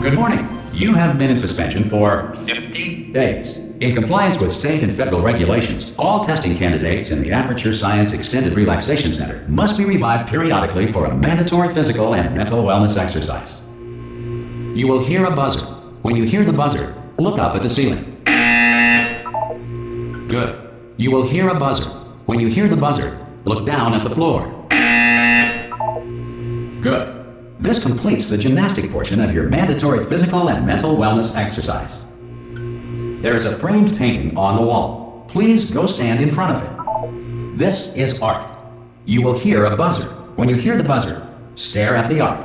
Good morning. You have been in suspension for 50 days. In compliance with state and federal regulations, all testing candidates in the Aperture Science Extended Relaxation Center must be revived periodically for a mandatory physical and mental wellness exercise. You will hear a buzzer. When you hear the buzzer, look up at the ceiling. Good. You will hear a buzzer. When you hear the buzzer, look down at the floor. Good. This completes the gymnastic portion of your mandatory physical and mental wellness exercise. There is a framed painting on the wall. Please go stand in front of it. This is art. You will hear a buzzer. When you hear the buzzer, stare at the art.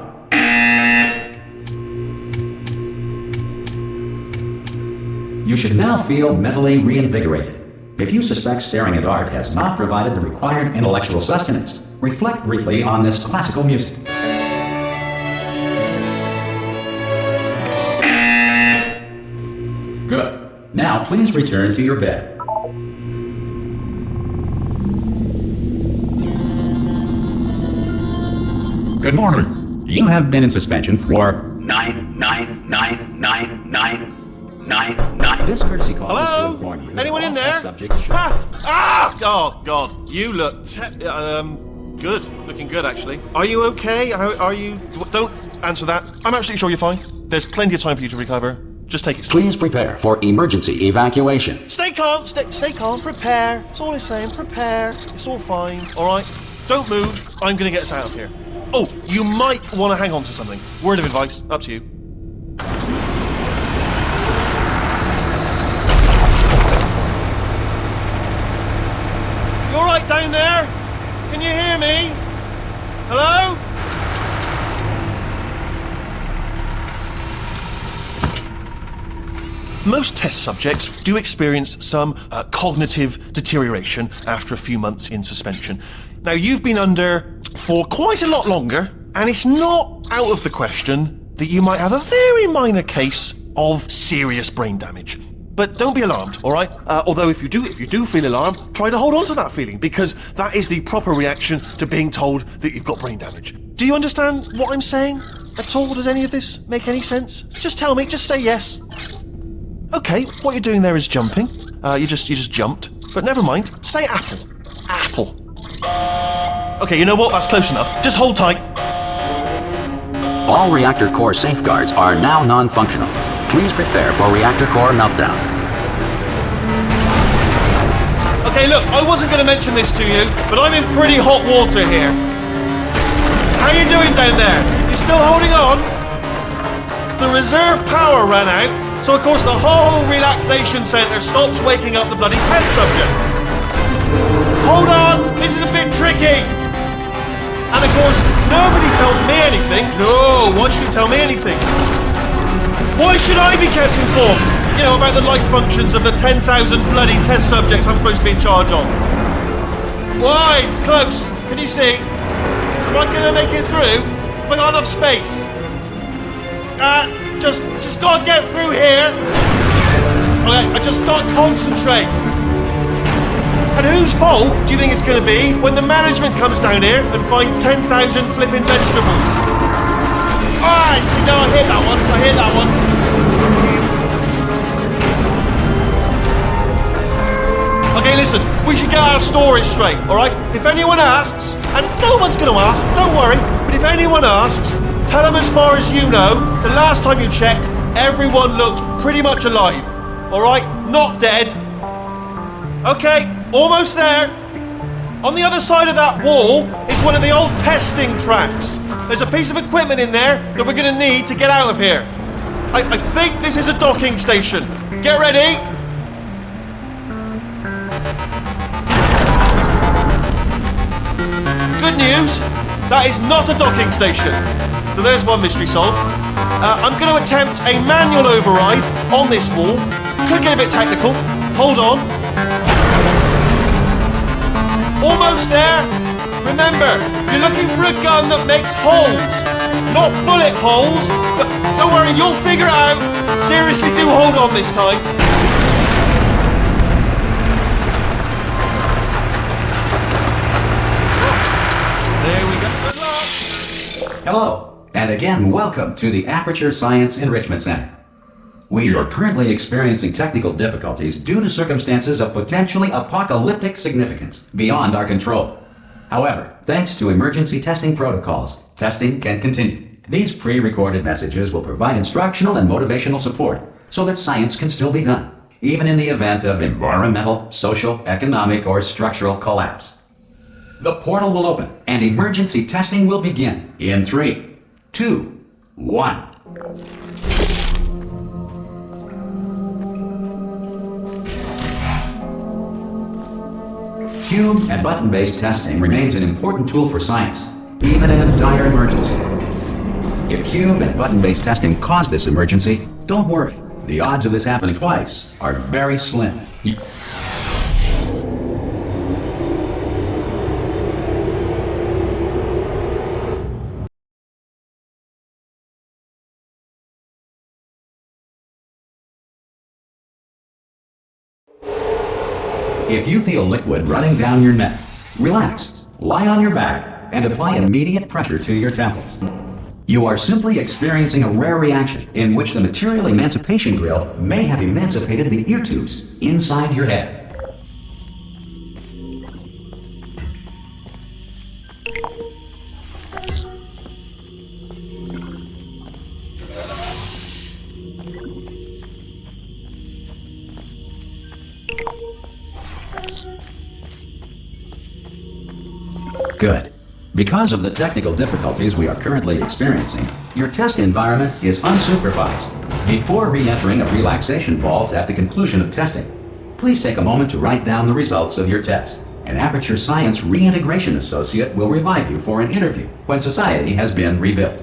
You should now feel mentally reinvigorated. If you suspect staring at art has not provided the required intellectual sustenance, reflect briefly on this classical music. Good. Now please return to your bed. Good morning. You have been in suspension for 9999999. This courtesy call is to inform you. Anyone in there? Oh God! You look good. Looking good, actually. Are you okay? Are you? Don't answer that. I'm absolutely sure you're fine. There's plenty of time for you to recover. Just take it slow. Please prepare for emergency evacuation. Stay calm. Stay calm. Prepare. That's all I'm saying. Prepare. It's all fine. All right. Don't move. I'm gonna get us out of here. Oh, you might want to hang on to something. Word of advice. Up to you. You all right down there? Can you hear me? Hello? Most test subjects do experience some cognitive deterioration after a few months in suspension. Now, you've been under for quite a lot longer, and it's not out of the question that you might have a very minor case of serious brain damage. But don't be alarmed, all right? Although if you do feel alarmed, try to hold on to that feeling, because that is the proper reaction to being told that you've got brain damage. Do you understand what I'm saying at all? Does any of this make any sense? Just tell me, just say yes. Okay, what you're doing there is jumping. You just jumped. But never mind. Say apple. Apple. Okay, you know what? That's close enough. Just hold tight. All reactor core safeguards are now non-functional. Please prepare for reactor core meltdown. Okay, look, I wasn't going to mention this to you, but I'm in pretty hot water here. How you doing down there? You still holding on? The reserve power ran out. So, of course, the whole relaxation centre stops waking up the bloody test subjects. Hold on, this is a bit tricky. And, of course, nobody tells me anything. No, why should you tell me anything? Why should I be kept informed, you know, about the life functions of the 10,000 bloody test subjects I'm supposed to be in charge of? Why? It's close. Can you see? Am I going to make it through? Have I got enough space? Just gotta get through here. Okay, I just gotta concentrate. And whose fault do you think it's gonna be when the management comes down here and finds 10,000 flipping vegetables? Alright, see, no, I hear that one. Okay, listen, we should get our story straight, alright? If anyone asks, and no one's gonna ask, don't worry, but if anyone asks, tell them as far as you know, the last time you checked, everyone looked pretty much alive. Alright? Not dead. Okay, almost there. On the other side of that wall is one of the old testing tracks. There's a piece of equipment in there that we're going to need to get out of here. I think this is a docking station. Get ready. Good news, that is not a docking station. So there's one mystery solved. I'm going to attempt a manual override on this wall. Could get a bit technical. Hold on. Almost there. Remember, you're looking for a gun that makes holes. Not bullet holes. But don't worry, you'll figure it out. Seriously, do hold on this time. There we go. Good luck. Hello. And again, welcome to the Aperture Science Enrichment Center. We are currently experiencing technical difficulties due to circumstances of potentially apocalyptic significance beyond our control. However, thanks to emergency testing protocols, testing can continue. These pre-recorded messages will provide instructional and motivational support so that science can still be done, even in the event of environmental, social, economic, or structural collapse. The portal will open and emergency testing will begin in 3, 2, 1. Cube and button-based testing remains an important tool for science, even in a dire emergency. If cube and button-based testing cause this emergency, don't worry. The odds of this happening twice are very slim. If you feel liquid running down your neck, relax, lie on your back, and apply immediate pressure to your temples. You are simply experiencing a rare reaction in which the material emancipation grill may have emancipated the ear tubes inside your head. Good. Because of the technical difficulties we are currently experiencing, your test environment is unsupervised. Before re-entering a relaxation vault at the conclusion of testing, please take a moment to write down the results of your test. An Aperture Science Reintegration Associate will revive you for an interview when society has been rebuilt.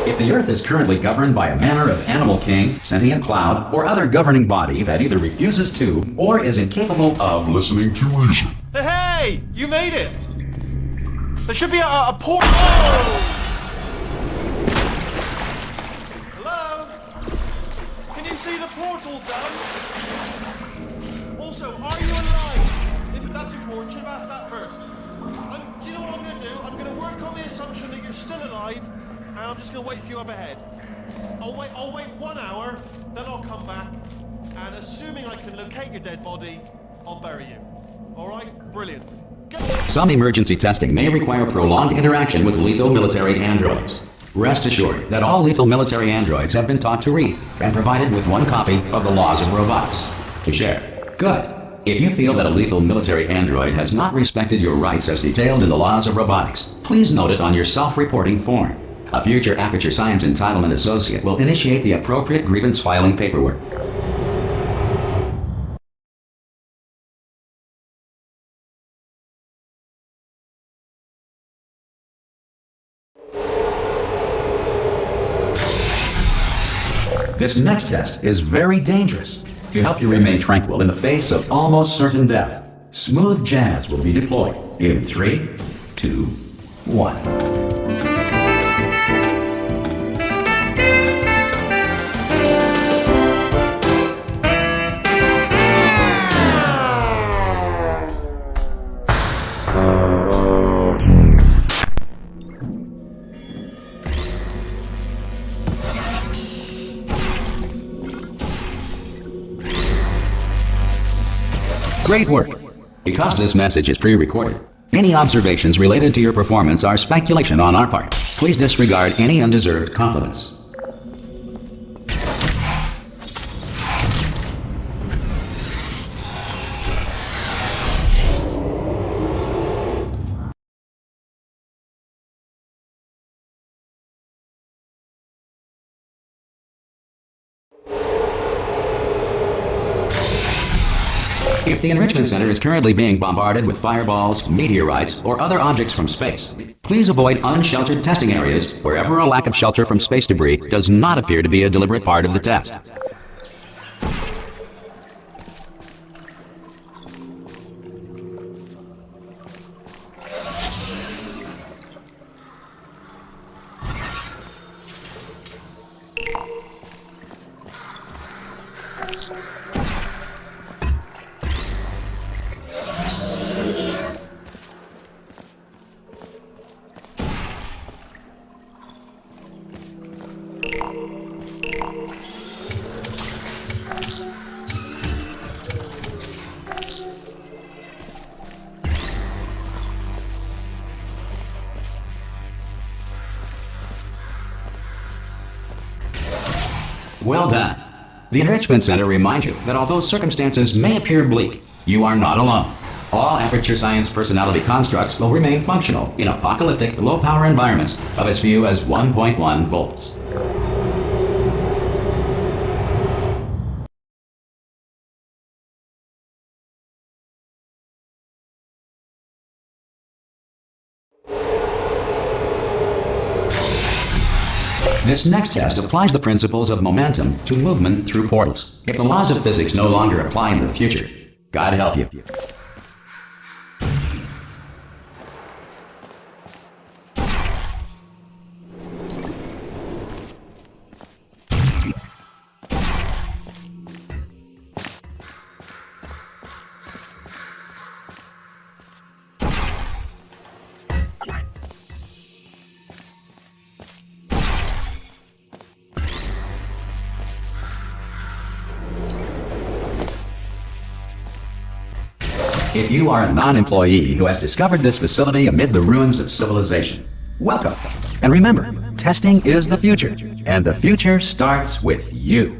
If the Earth is currently governed by a manner of animal king, sentient cloud, or other governing body that either refuses to or is incapable of listening to reason. Hey! You made it! There should be a portal. Oh! Hello? Can you see the portal done? Also, are you alive? That's important. Should have asked that first. Do you know what I'm going to do? I'm going to work on the assumption that you're still alive. And I'm just going to wait for you up ahead. I'll wait 1 hour, then I'll come back, and assuming I can locate your dead body, I'll bury you. All right? Brilliant. Go! Some emergency testing may require prolonged interaction with lethal military androids. Rest assured that all lethal military androids have been taught to read and provided with one copy of the laws of robotics to share. Good. If you feel that a lethal military android has not respected your rights as detailed in the laws of robotics, please note it on your self-reporting form. A future Aperture Science Entitlement Associate will initiate the appropriate grievance filing paperwork. This next test is very dangerous. To help you remain tranquil in the face of almost certain death, smooth jazz will be deployed in 3, 2, 1. Great work! Because this message is pre-recorded, any observations related to your performance are speculation on our part. Please disregard any undeserved compliments. If the Enrichment Center is currently being bombarded with fireballs, meteorites, or other objects from space, please avoid unsheltered testing areas wherever a lack of shelter from space debris does not appear to be a deliberate part of the test. Well done. The Enrichment Center reminds you that although circumstances may appear bleak, you are not alone. All Aperture Science personality constructs will remain functional in apocalyptic, low-power environments of as few as 1.1 volts. This next test applies the principles of momentum to movement through portals. If the laws of physics no longer apply in the future, God help you. If you are a non-employee who has discovered this facility amid the ruins of civilization, welcome. And remember, testing is the future, and the future starts with you.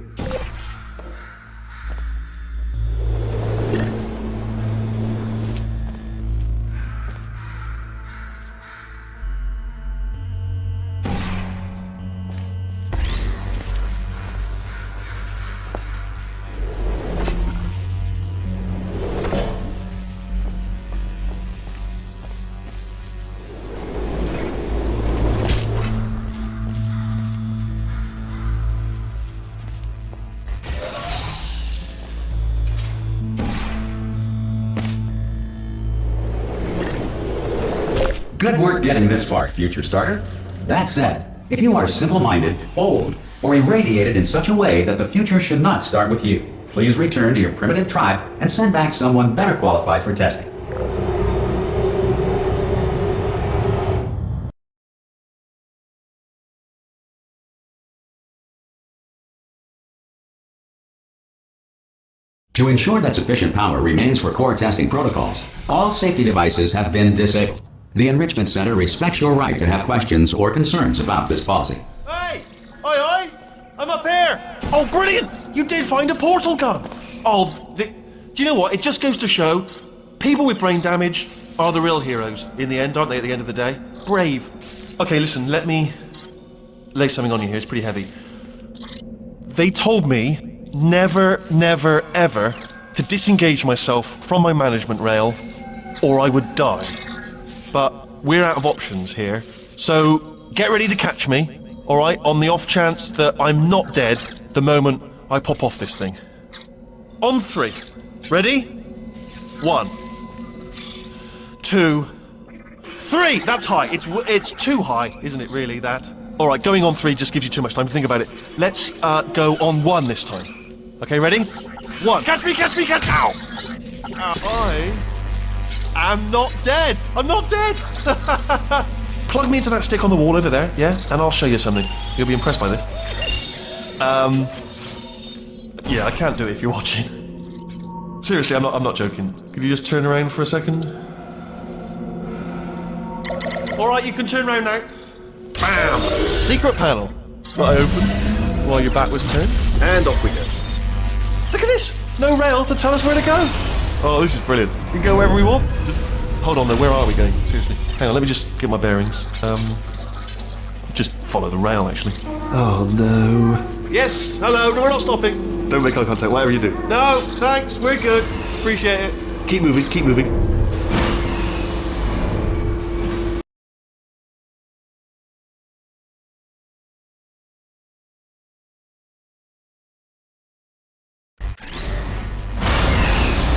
Good work getting this far, future starter. That said, if you are simple-minded, old, or irradiated in such a way that the future should not start with you, please return to your primitive tribe and send back someone better qualified for testing. To ensure that sufficient power remains for core testing protocols, all safety devices have been disabled. The Enrichment Center respects your right to have questions or concerns about this policy. Hey! Oi! I'm up here! Oh, brilliant! You did find a portal gun! Oh, do you know what? It just goes to show, people with brain damage are the real heroes in the end, aren't they, at the end of the day? Brave. Okay, listen, let me lay something on you here. It's pretty heavy. They told me never, never, ever to disengage myself from my management rail or I would die. But we're out of options here, so get ready to catch me, alright, on the off chance that I'm not dead the moment I pop off this thing. On 3. Ready? 1, 2, 3! That's high. It's too high, isn't it, really, that? Alright, going on 3 just gives you too much time to think about it. Let's go on 1 this time. Okay, ready? 1. Catch me! Ow! I'm not dead! I'm not dead! Plug me into that stick on the wall over there, yeah? And I'll show you something. You'll be impressed by this. Yeah, I can't do it if you're watching. Seriously, I'm not joking. Could you just turn around for a second? Alright, you can turn around now. Bam! Secret panel. That I opened while your back was turned. And off we go. Look at this! No rail to tell us where to go. Oh, this is brilliant. We can go wherever we want. Just hold on though, where are we going? Seriously. Hang on, let me just get my bearings. Just follow the rail, actually. Oh, no. Yes, hello, no, we're not stopping. Don't make eye contact, whatever you do. No, thanks, we're good. Appreciate it. Keep moving, keep moving.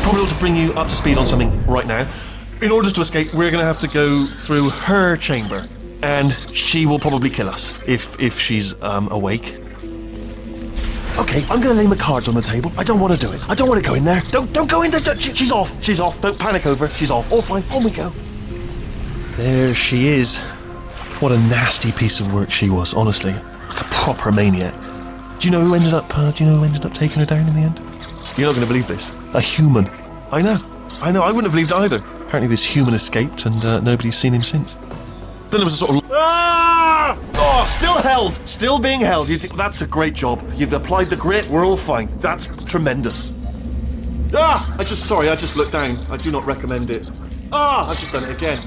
Probably ought to bring you up to speed on something right now. In order to escape, we're going to have to go through her chamber, and she will probably kill us if she's awake. Okay, I'm gonna lay my cards on the table. I don't want to do it. I don't want to go in there. Don't go in there. She's off. She's off. Don't panic over. She's off. All fine. On we go. There she is. What a nasty piece of work she was, honestly. Like a proper maniac. Do you know who ended up taking her down in the end? You're not going to believe this. A human. I know. I wouldn't have believed it either. Apparently this human escaped and nobody's seen him since. Then there was a sort of... Ah! Oh, still held. Still being held. That's a great job. You've applied the grit. We're all fine. That's tremendous. I just looked down. I do not recommend it. I've just done it again.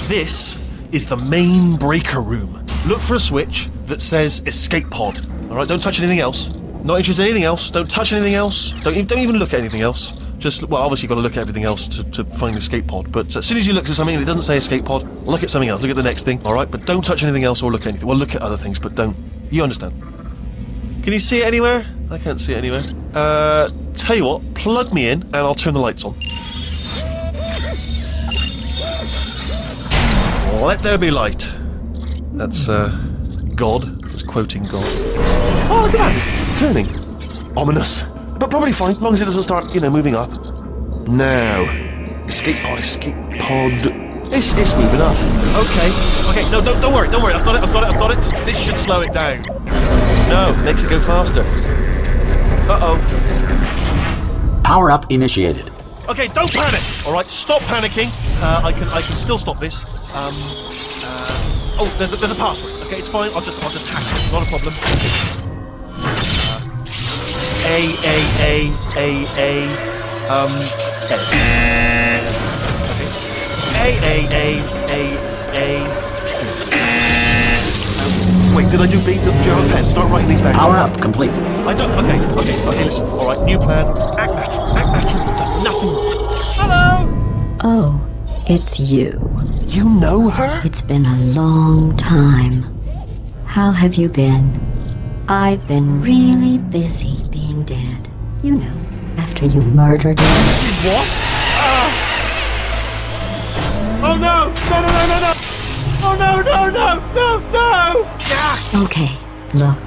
This is the main breaker room. Look for a switch that says escape pod. All right, don't touch anything else. Not interested in anything else. Don't touch anything else. Don't even look at anything else. Just, well, obviously you've got to look at everything else to find the escape pod. But as soon as you look at something and it doesn't say escape pod, look at something else. Look at the next thing, all right? But don't touch anything else or look at anything. Well, look at other things, but don't. You understand? Can you see it anywhere? I can't see it anywhere. Tell you what, plug me in and I'll turn the lights on. Let there be light. That's, God. Just quoting God. Oh, look at that. Turning. Ominous. But probably fine, as long as it doesn't start, moving up. Now. Escape pod. It's moving up. Okay, no, don't worry. I've got it. This should slow it down. No, makes it go faster. Uh-oh. Power up initiated. Okay, don't panic! Alright, stop panicking. I can still stop this. There's a password. Okay, it's fine. I'll just hack it. Not a problem. C. Wait, did I do B? Do you have a pen? Start writing these down. Power up complete. I don't. Okay, listen. Alright, new plan. Act natural. You've done nothing. Hello! Oh, it's you. You know her? It's been a long time. How have you been? I've been really busy being dead. You know, after you murdered him. What? Oh no! No! Oh no! Ah! Okay, look,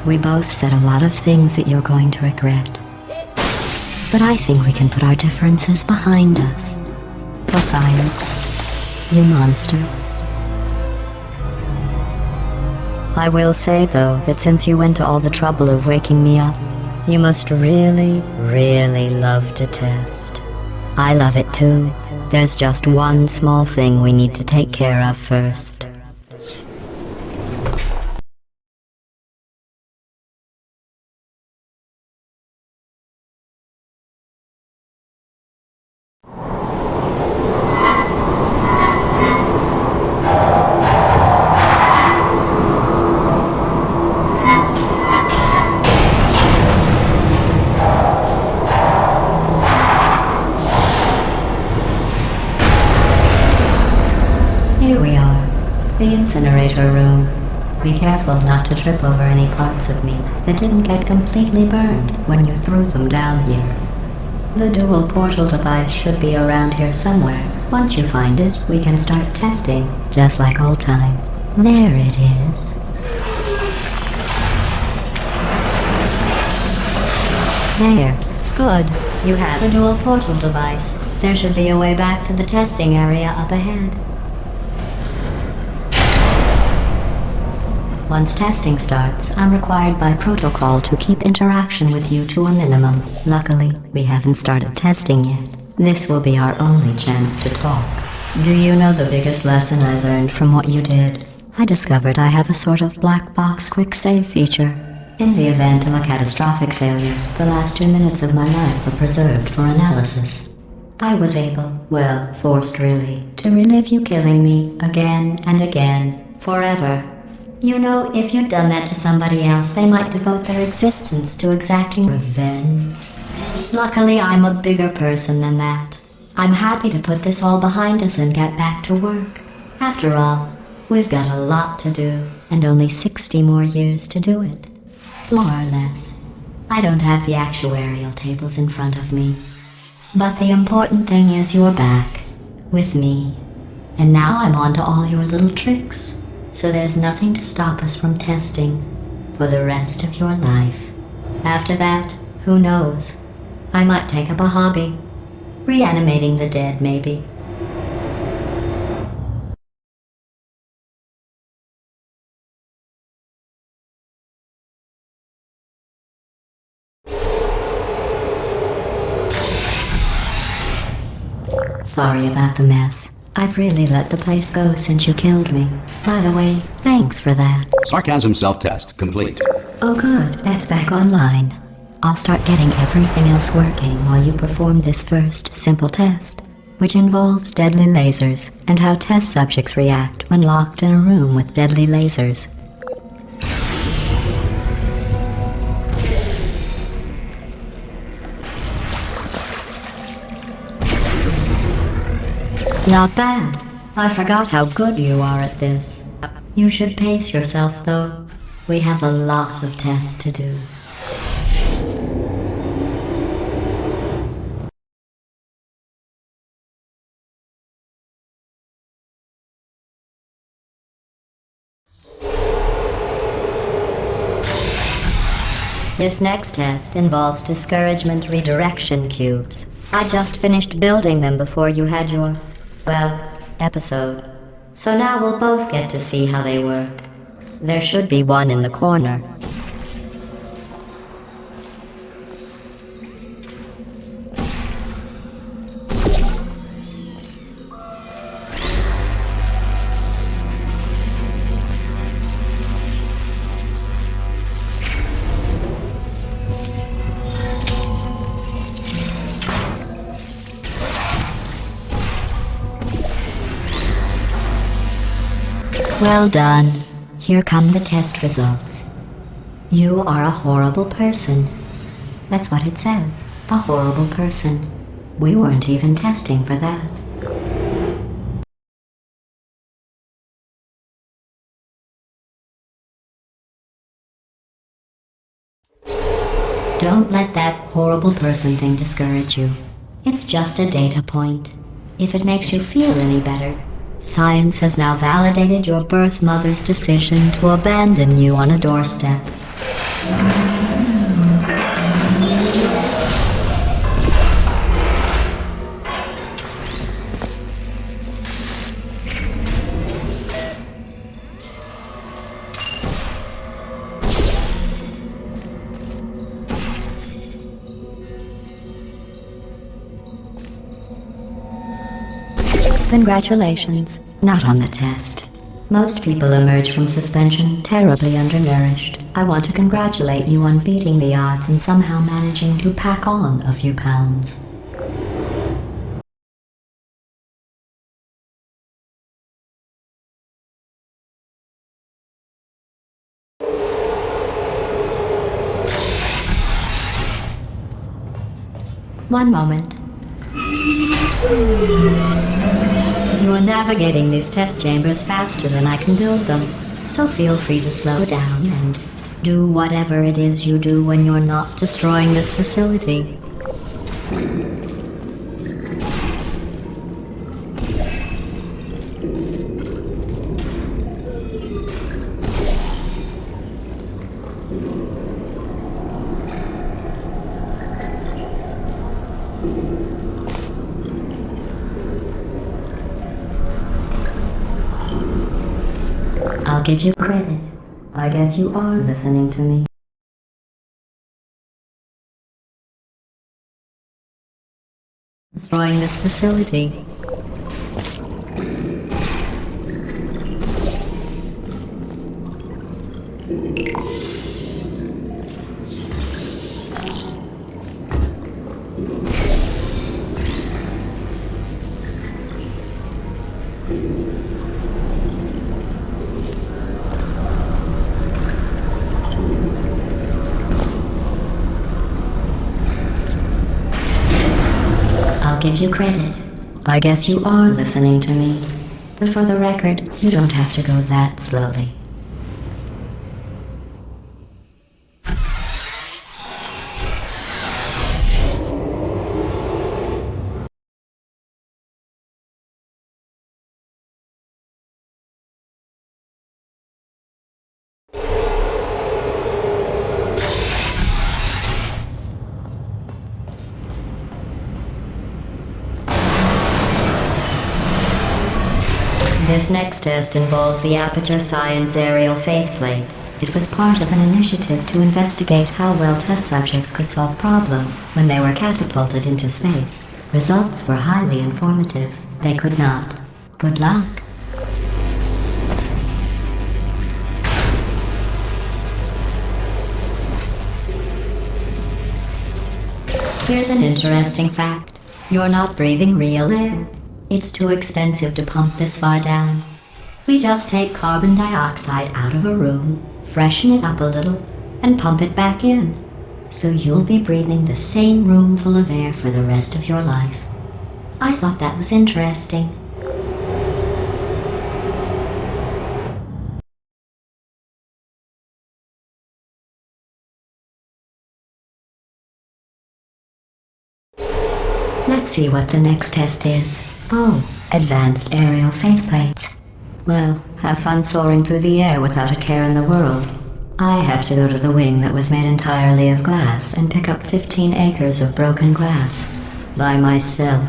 we both said a lot of things that you're going to regret. But I think we can put our differences behind us. For science, you monster. I will say, though, that since you went to all the trouble of waking me up, you must really, really love to test. I love it too. There's just one small thing we need to take care of first. Here we are, the incinerator room. Be careful not to trip over any parts of me that didn't get completely burned when you threw them down here. The dual portal device should be around here somewhere. Once you find it, we can start testing, just like old times. There it is. There. Good. You have a dual portal device. There should be a way back to the testing area up ahead. Once testing starts, I'm required by protocol to keep interaction with you to a minimum. Luckily, we haven't started testing yet. This will be our only chance to talk. Do you know the biggest lesson I learned from what you did? I discovered I have a sort of black box quick save feature. In the event of a catastrophic failure, the last 2 minutes of my life were preserved for analysis. I was able, well, forced really, to relive you killing me again and again, forever. You know, if you'd done that to somebody else, they might devote their existence to exacting revenge. Luckily, I'm a bigger person than that. I'm happy to put this all behind us and get back to work. After all, we've got a lot to do, and only 60 more years to do it. More or less. I don't have the actuarial tables in front of me. But the important thing is you're back, with me. And now I'm on to all your little tricks. So there's nothing to stop us from testing. for the rest of your life. After that, who knows? I might take up a hobby. Reanimating the dead, maybe. Sorry about the mess. I've really let the place go since you killed me. By the way, thanks for that. Sarcasm self-test complete. Oh good, that's back online. I'll start getting everything else working while you perform this first, simple test, which involves deadly lasers and how test subjects react when locked in a room with deadly lasers. Not bad. I forgot how good you are at this. You should pace yourself, though. We have a lot of tests to do. This next test involves discouragement redirection cubes. I just finished building them before you had your, episode. So now we'll both get to see how they work. There should be one in the corner. Well done. Here come the test results. You are a horrible person. That's what it says. A horrible person. We weren't even testing for that. Don't let that horrible person thing discourage you. It's just a data point. If it makes you feel any better, science has now validated your birth mother's decision to abandon you on a doorstep. Congratulations. Not on the test. Most people emerge from suspension terribly undernourished. I want to congratulate you on beating the odds and somehow managing to pack on a few pounds. One moment. You are navigating these test chambers faster than I can build them, so feel free to slow down and do whatever it is you do when you're not destroying this facility. I'll give you credit. I guess you are listening to me. Destroying this facility. I'll give you credit. I guess you are listening to me. But for the record, you don't have to go that slowly. This next test involves the Aperture Science Aerial Faceplate. It was part of an initiative to investigate how well test subjects could solve problems when they were catapulted into space. Results were highly informative. They could not. Good luck. Here's an interesting fact. You're not breathing real air. It's too expensive to pump this far down. We just take carbon dioxide out of a room, freshen it up a little, and pump it back in. So you'll be breathing the same room full of air for the rest of your life. I thought that was interesting. Let's see what the next test is. Oh, advanced aerial faceplates. Well, have fun soaring through the air without a care in the world. I have to go to the wing that was made entirely of glass and pick up 15 acres of broken glass. By myself.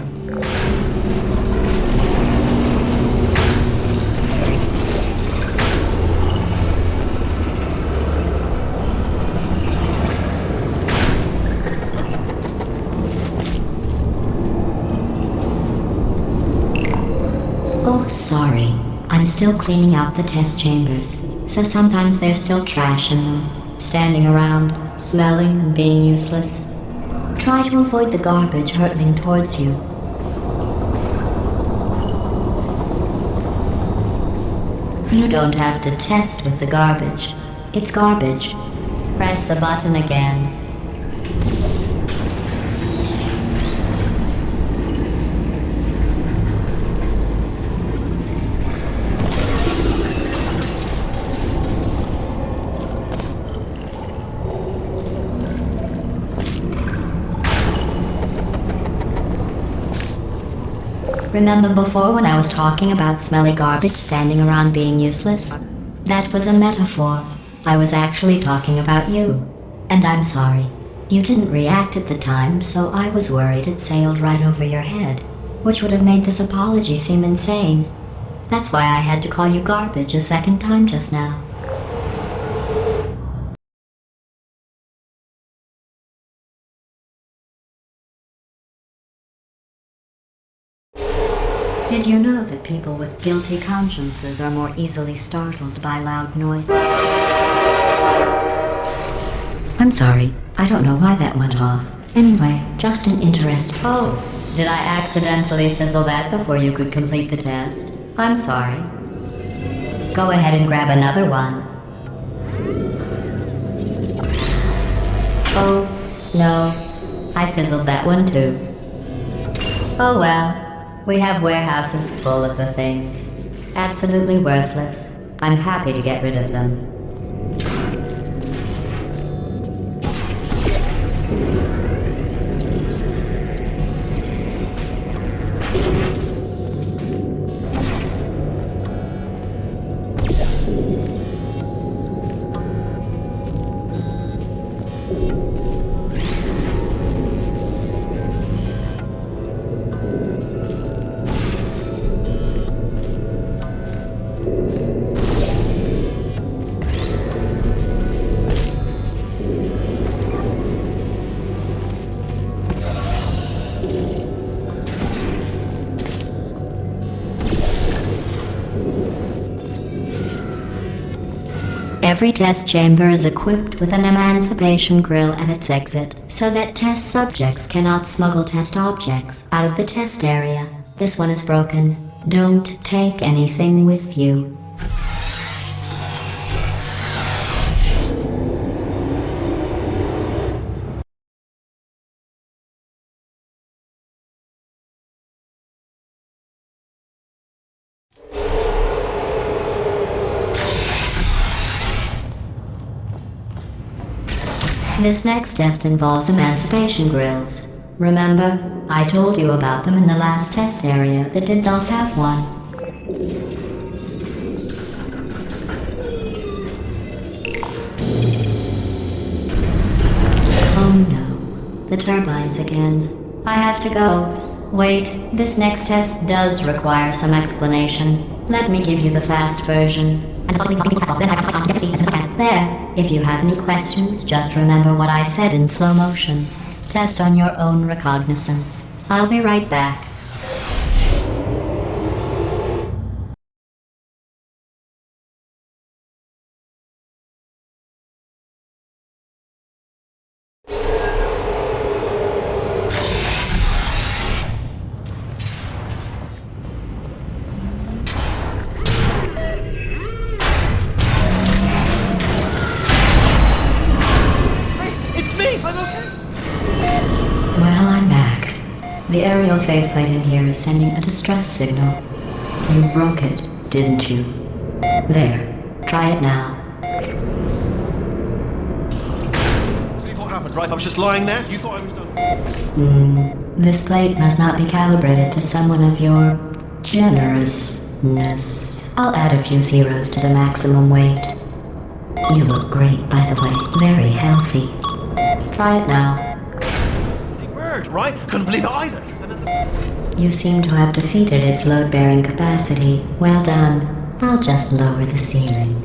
Oh, sorry. I'm still cleaning out the test chambers, so sometimes there's still trash in them, standing around, smelling and being useless. Try to avoid the garbage hurtling towards you. You don't have to test with the garbage. It's garbage. Press the button again. Remember before when I was talking about smelly garbage standing around being useless? That was a metaphor. I was actually talking about you. And I'm sorry. You didn't react at the time, so I was worried it sailed right over your head, which would have made this apology seem insane. That's why I had to call you garbage a second time just now. Did you know that people with guilty consciences are more easily startled by loud noises? I'm sorry. I don't know why that went off. Anyway, just an interest. Oh, did I accidentally fizzle that before you could complete the test? I'm sorry. Go ahead and grab another one. Oh, no. I fizzled that one too. Oh well. We have warehouses full of the things. Absolutely worthless. I'm happy to get rid of them. Every test chamber is equipped with an emancipation grill at its exit, so that test subjects cannot smuggle test objects out of the test area. This one is broken. Don't take anything with you. This next test involves emancipation grills. Remember, I told you about them in the last test area that did not have one. Oh no, the turbines again. I have to go. Wait, this next test does require some explanation. Let me give you the fast version. There. If you have any questions, just remember what I said in slow motion. Test on your own recognizance. I'll be right back. It's me! I'm okay! Well, I'm back. The aerial faceplate in here is sending a distress signal. You broke it, didn't you? There. Try it now. Believe what happened, right? I was just lying there. You thought I was done. This plate must not be calibrated to someone of your generousness. I'll add a few zeros to the maximum weight. You look great, by the way. Very healthy. Try it now. Big bird, right? Couldn't believe it either. And then You seem to have defeated its load-bearing capacity. Well done. I'll just lower the ceiling.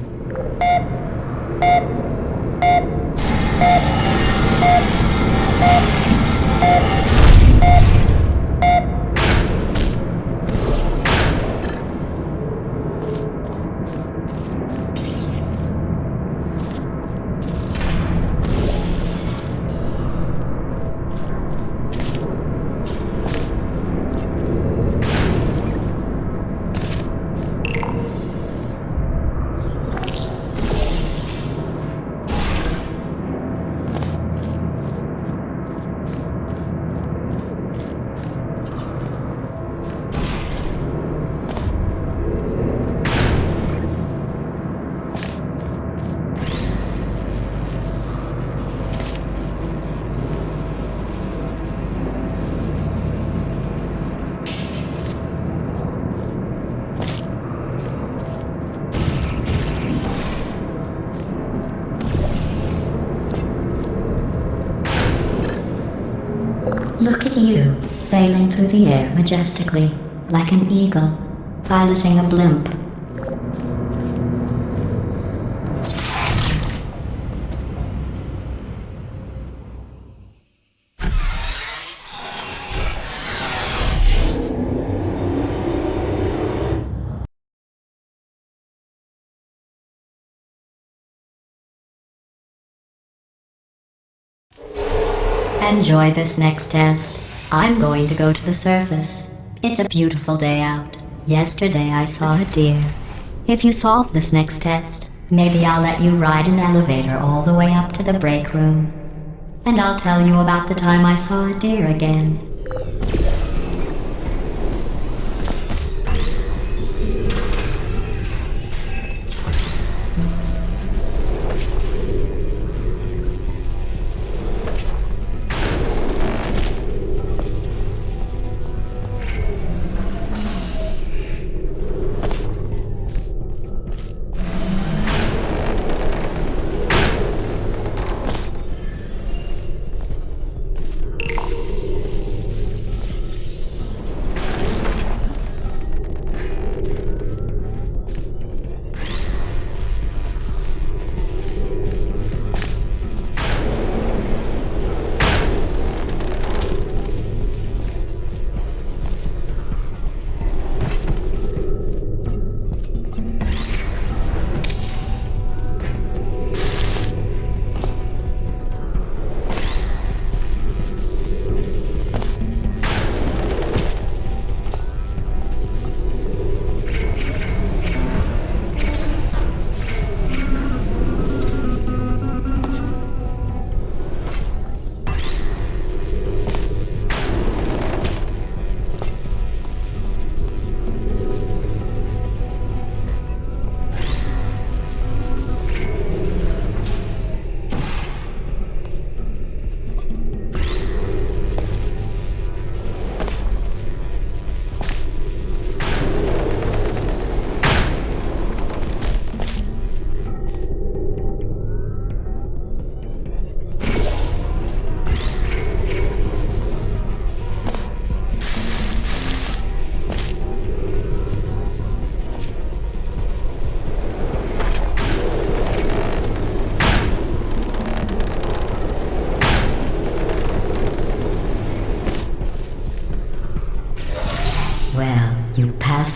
Look at you, sailing through the air majestically, like an eagle, piloting a blimp. Enjoy this next test. I'm going to go to the surface. It's a beautiful day out. Yesterday I saw a deer. If you solve this next test, maybe I'll let you ride an elevator all the way up to the break room. And I'll tell you about the time I saw a deer again.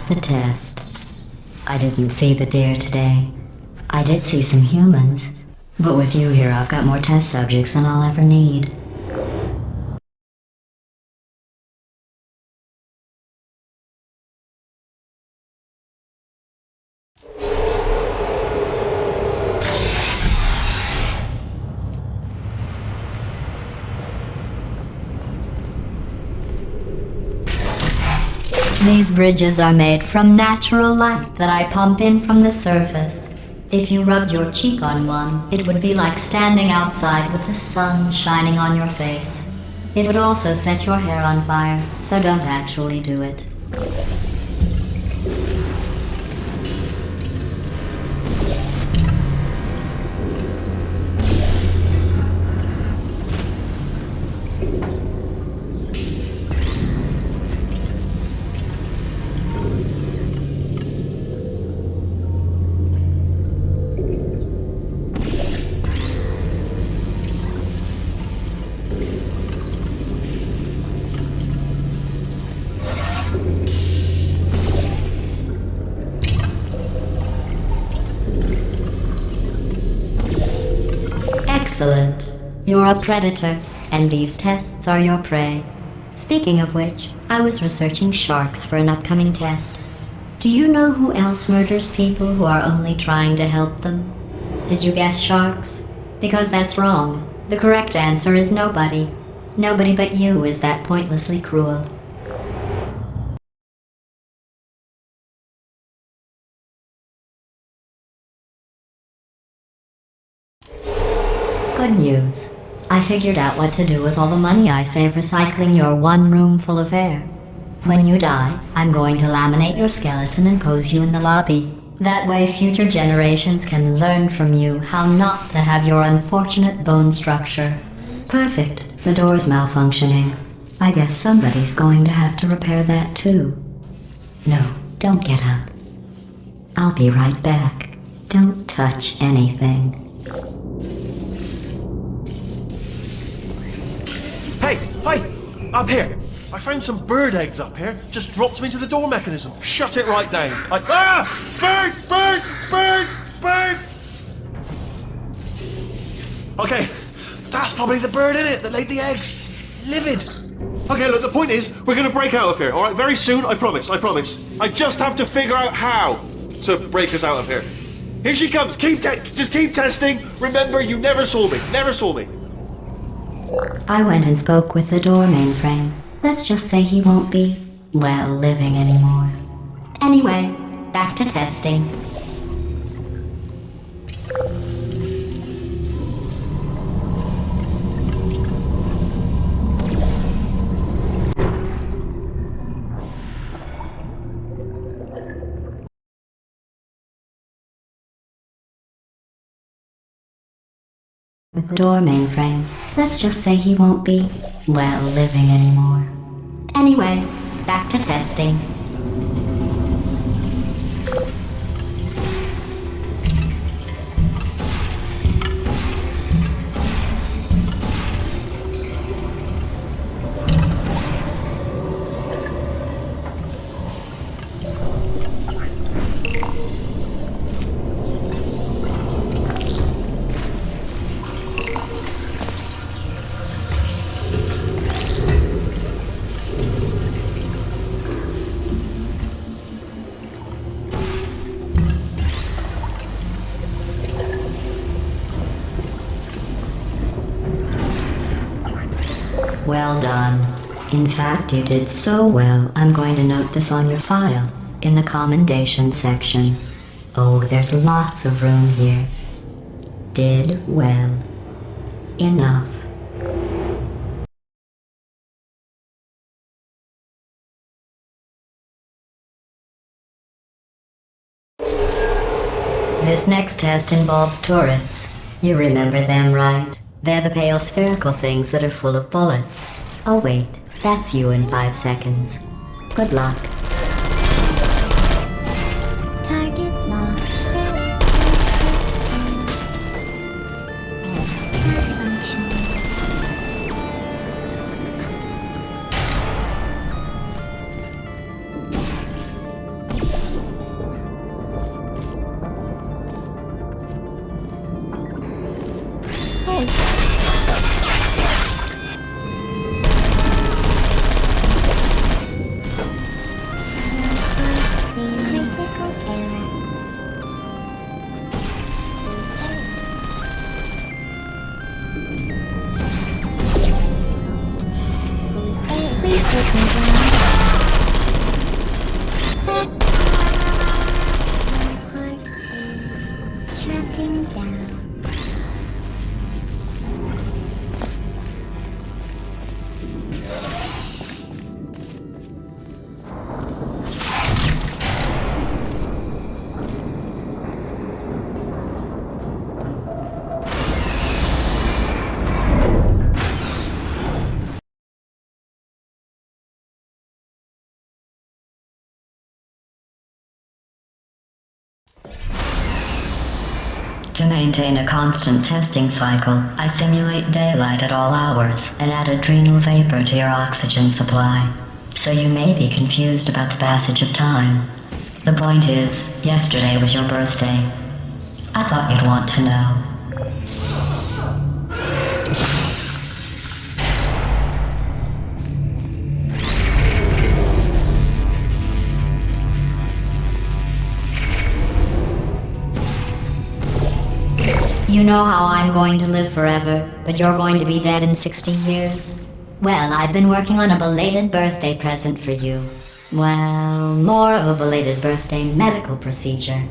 the test. I didn't see the deer today. I did see some humans, but with you here I've got more test subjects than I'll ever need. These bridges are made from natural light that I pump in from the surface. If you rubbed your cheek on one, it would be like standing outside with the sun shining on your face. It would also set your hair on fire, so don't actually do it. Excellent. You're a predator, and these tests are your prey. Speaking of which, I was researching sharks for an upcoming test. Do you know who else murders people who are only trying to help them? Did you guess sharks? Because that's wrong. The correct answer is nobody. Nobody but you is that pointlessly cruel. Good news. I figured out what to do with all the money I save recycling your one room full of air. When you die, I'm going to laminate your skeleton and pose you in the lobby. That way future generations can learn from you how not to have your unfortunate bone structure. Perfect. The door's malfunctioning. I guess somebody's going to have to repair that too. No, don't get up. I'll be right back. Don't touch anything. Hey! Up here! I found some bird eggs up here. Just dropped them into the door mechanism. Shut it right down. Bird! Bird! Bird! Bird! Okay, that's probably the bird in it that laid the eggs. Livid. Okay, look, the point is, we're gonna break out of here, alright? Very soon, I promise, I promise. I just have to figure out how to break us out of here. Here she comes. Just keep testing. Remember, you never saw me. Never saw me. I went and spoke with the door mainframe. Let's just say he won't be, well, living anymore. Anyway, back to testing. With the door mainframe. Let's just say he won't be, well, living anymore. Anyway, back to testing. Well done. In fact, you did so well, I'm going to note this on your file, in the commendation section. Oh, there's lots of room here. Did well. Enough. This next test involves turrets. You remember them, right? They're the pale spherical things that are full of bullets. Oh wait, that's you in 5 seconds. Good luck. Target lost. Shutting down. To maintain a constant testing cycle, I simulate daylight at all hours and add adrenal vapor to your oxygen supply. So you may be confused about the passage of time. The point is, yesterday was your birthday. I thought you'd want to know. You know how I'm going to live forever, but you're going to be dead in 60 years? Well, I've been working on a belated birthday present for you. Well, more of a belated birthday medical procedure.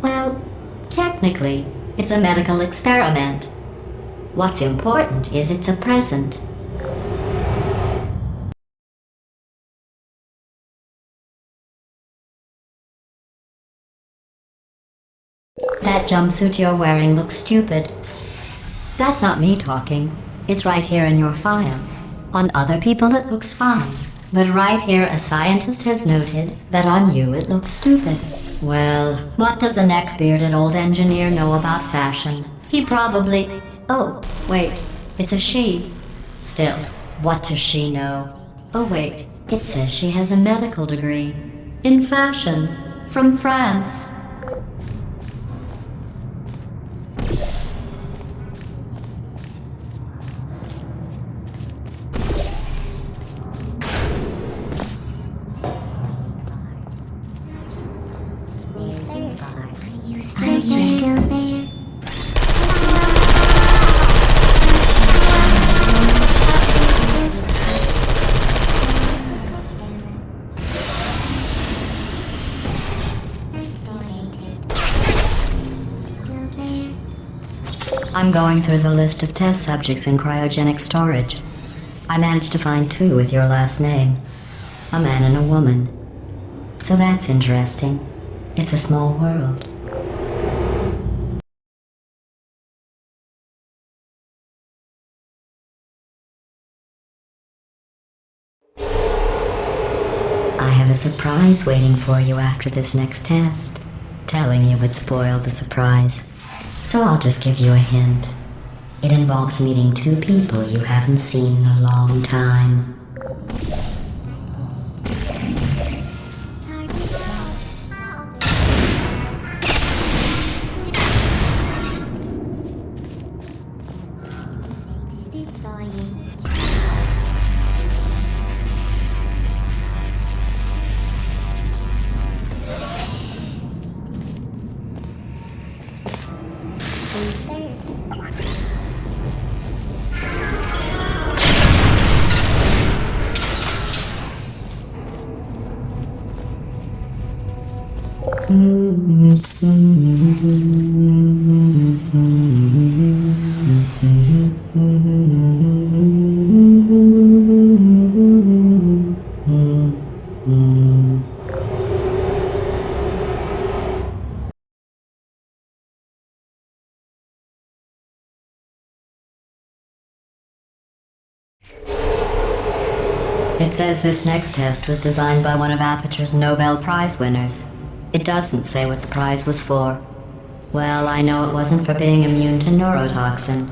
Well, technically, it's a medical experiment. What's important is it's a present. That jumpsuit you're wearing looks stupid. That's not me talking. It's right here in your file. On other people it looks fine. But right here a scientist has noted that on you it looks stupid. Well, what does a neck-bearded old engineer know about fashion? He probably... Oh, wait. It's a she. Still, what does she know? Oh wait, it says she has a medical degree. In fashion. From France. Are you still there? I'm going through the list of test subjects in cryogenic storage. I managed to find 2 with your last name. A man and a woman. So that's interesting. It's a small world. I have a surprise waiting for you after this next test. Telling you would spoil the surprise. So I'll just give you a hint. It involves meeting 2 people you haven't seen in a long time. It says this next test was designed by one of Aperture's Nobel Prize winners. It doesn't say what the prize was for. Well, I know it wasn't for being immune to neurotoxin.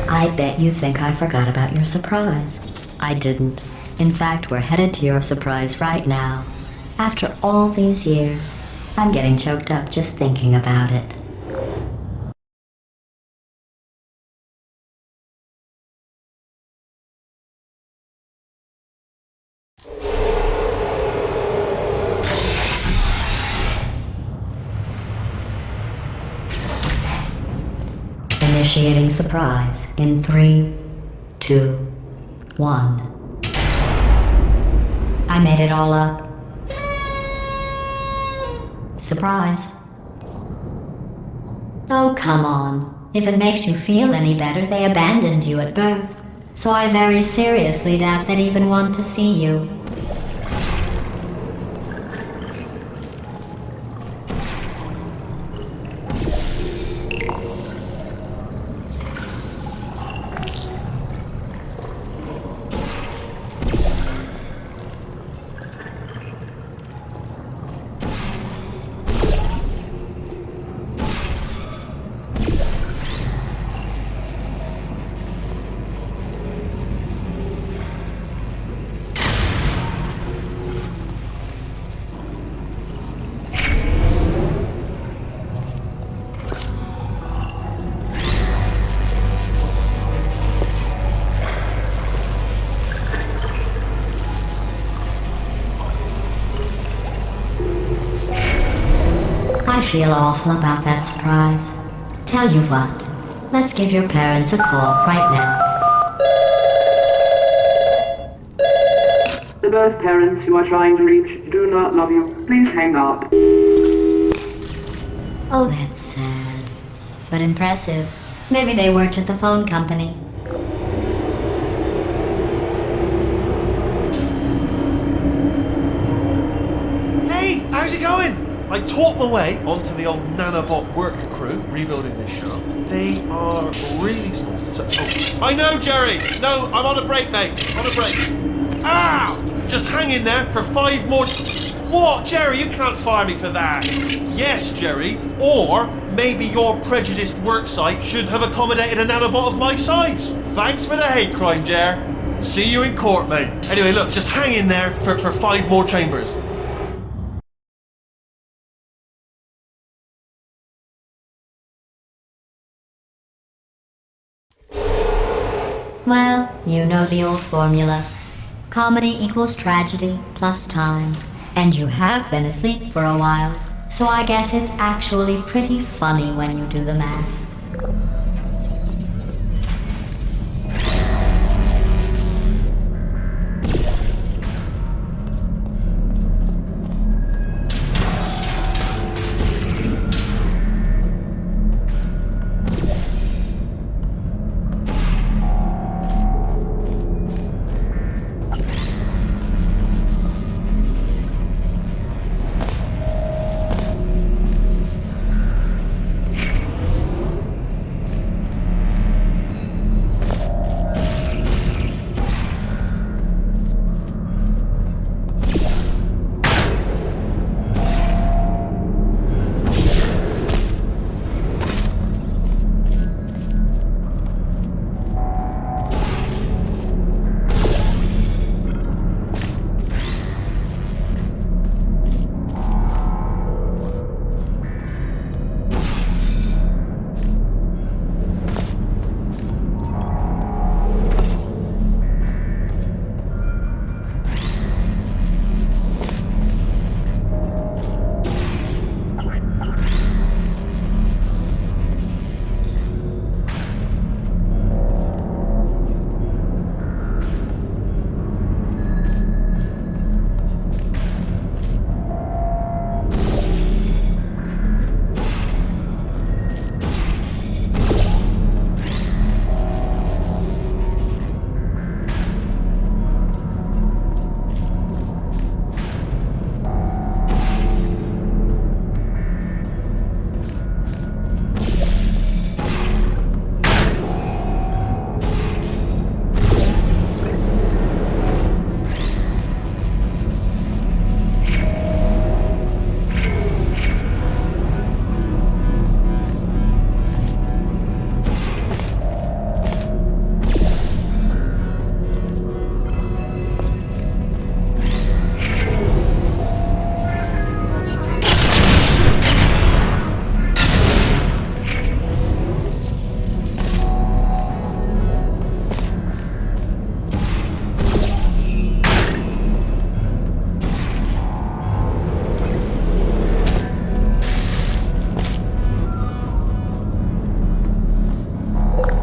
I bet you think I forgot about your surprise. I didn't. In fact, we're headed to your surprise right now. After all these years. I'm getting choked up just thinking about it. Initiating surprise in 3, 2, 1. I made it all up. Surprise. Oh, come on. If it makes you feel any better, they abandoned you at birth. So I very seriously doubt they'd even want to see you. I feel awful about that surprise. Tell you what, let's give your parents a call right now. The birth parents you are trying to reach do not love you. Please hang up. Oh, that's sad. But impressive. Maybe they worked at the phone company. Hey, how's it going? I taught my way onto the old nanobot work crew rebuilding this shaft. They are really small. I know, Jerry! No, I'm on a break, mate. On a break. Ow! Just hang in there for 5 more... What? Jerry, you can't fire me for that. Yes, Jerry. Or maybe your prejudiced worksite should have accommodated a nanobot of my size. Thanks for the hate crime, Jer. See you in court, mate. Anyway, look, just hang in there for 5 more chambers. Well, you know the old formula. Comedy equals tragedy plus time. And you have been asleep for a while, so I guess it's actually pretty funny when you do the math.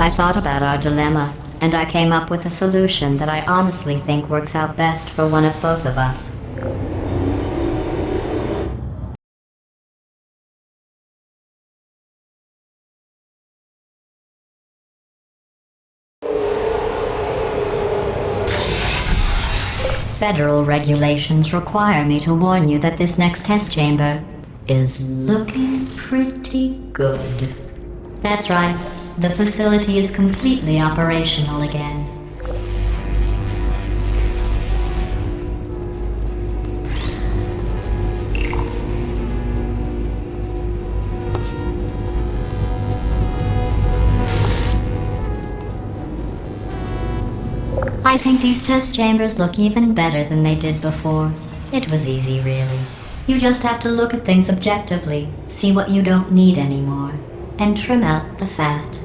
I thought about our dilemma, and I came up with a solution that I honestly think works out best for one of both of us. Federal regulations require me to warn you that this next test chamber is looking pretty good. That's right, the facility is completely operational again. I think these test chambers look even better than they did before. It was easy, really. You just have to look at things objectively, see what you don't need anymore, and trim out the fat.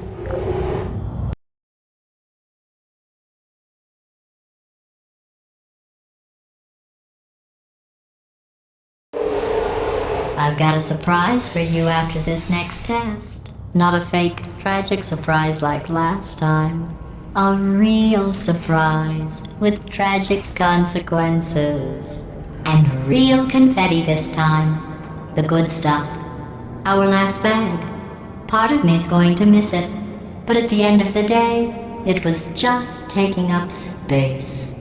I've got a surprise for you after this next test. Not a fake, tragic surprise like last time. A real surprise with tragic consequences. And real confetti this time. The good stuff. Our last bag. Part of me's going to miss it. But at the end of the day, it was just taking up space.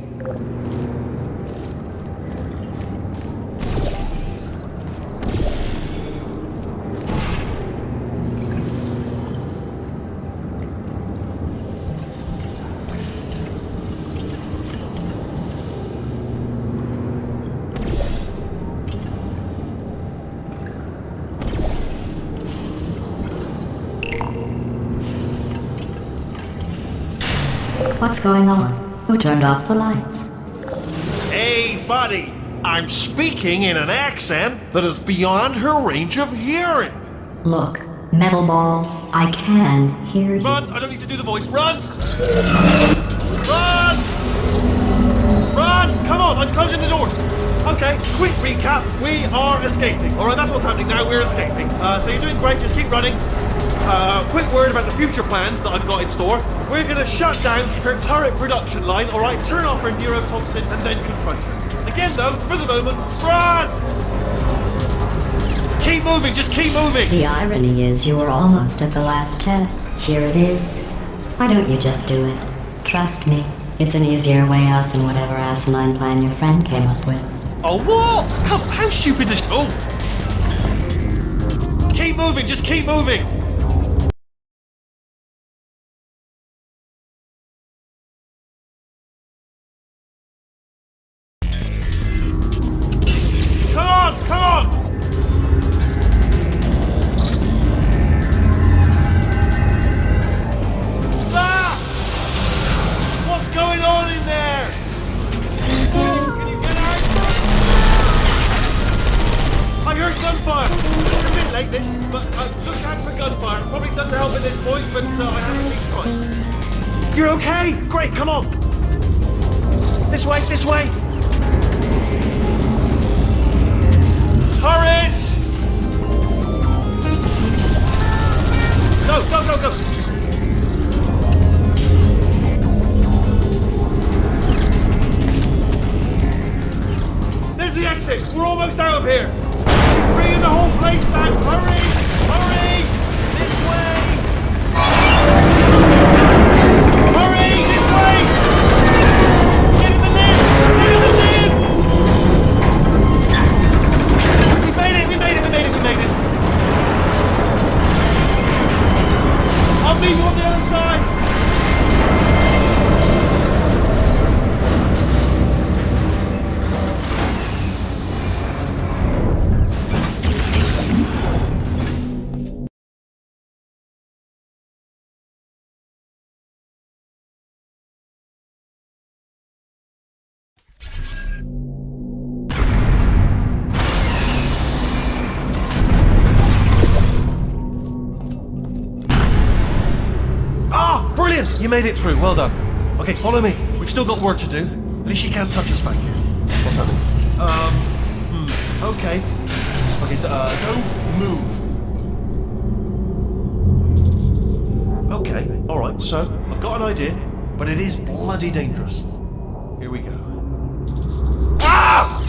What's going on? Who turned off the lights? Hey, buddy! I'm speaking in an accent that is beyond her range of hearing. Look, Metal Ball, I can hear you. Run! I don't need to do the voice. Run! Run! Run! Come on, I'm closing the doors. Okay, quick recap. We are escaping. Alright, that's what's happening now. We're escaping. So you're doing great. Just keep running. Quick word about the future plans that I've got in store. We're gonna shut down her turret production line, alright? Turn off her neurotoxin and then confront her. Again though, for the moment, run! Keep moving, just keep moving! The irony is you were almost at the last test. Here it is. Why don't you just do it? Trust me, it's an easier way out than whatever asinine plan your friend came up with. Oh, what? How stupid is... Oh! Keep moving, just keep moving! You're okay? Great, come on! This way, this way! Turret! Go, go, go, go! There's the exit! We're almost out of here! Bringing the whole place down! Hurry! Hurry! This way! Hurry! This way! Get in the lift! Get in the lift! We made it! We made it! We made it! We made it! I'll meet you on the other side! You made it through, well done. Okay, follow me. We've still got work to do. At least she can't touch us back here. What's happening? Okay. Okay, don't move. Okay, alright. Right, so I've got an idea, but it is bloody dangerous. Here we go. Ah!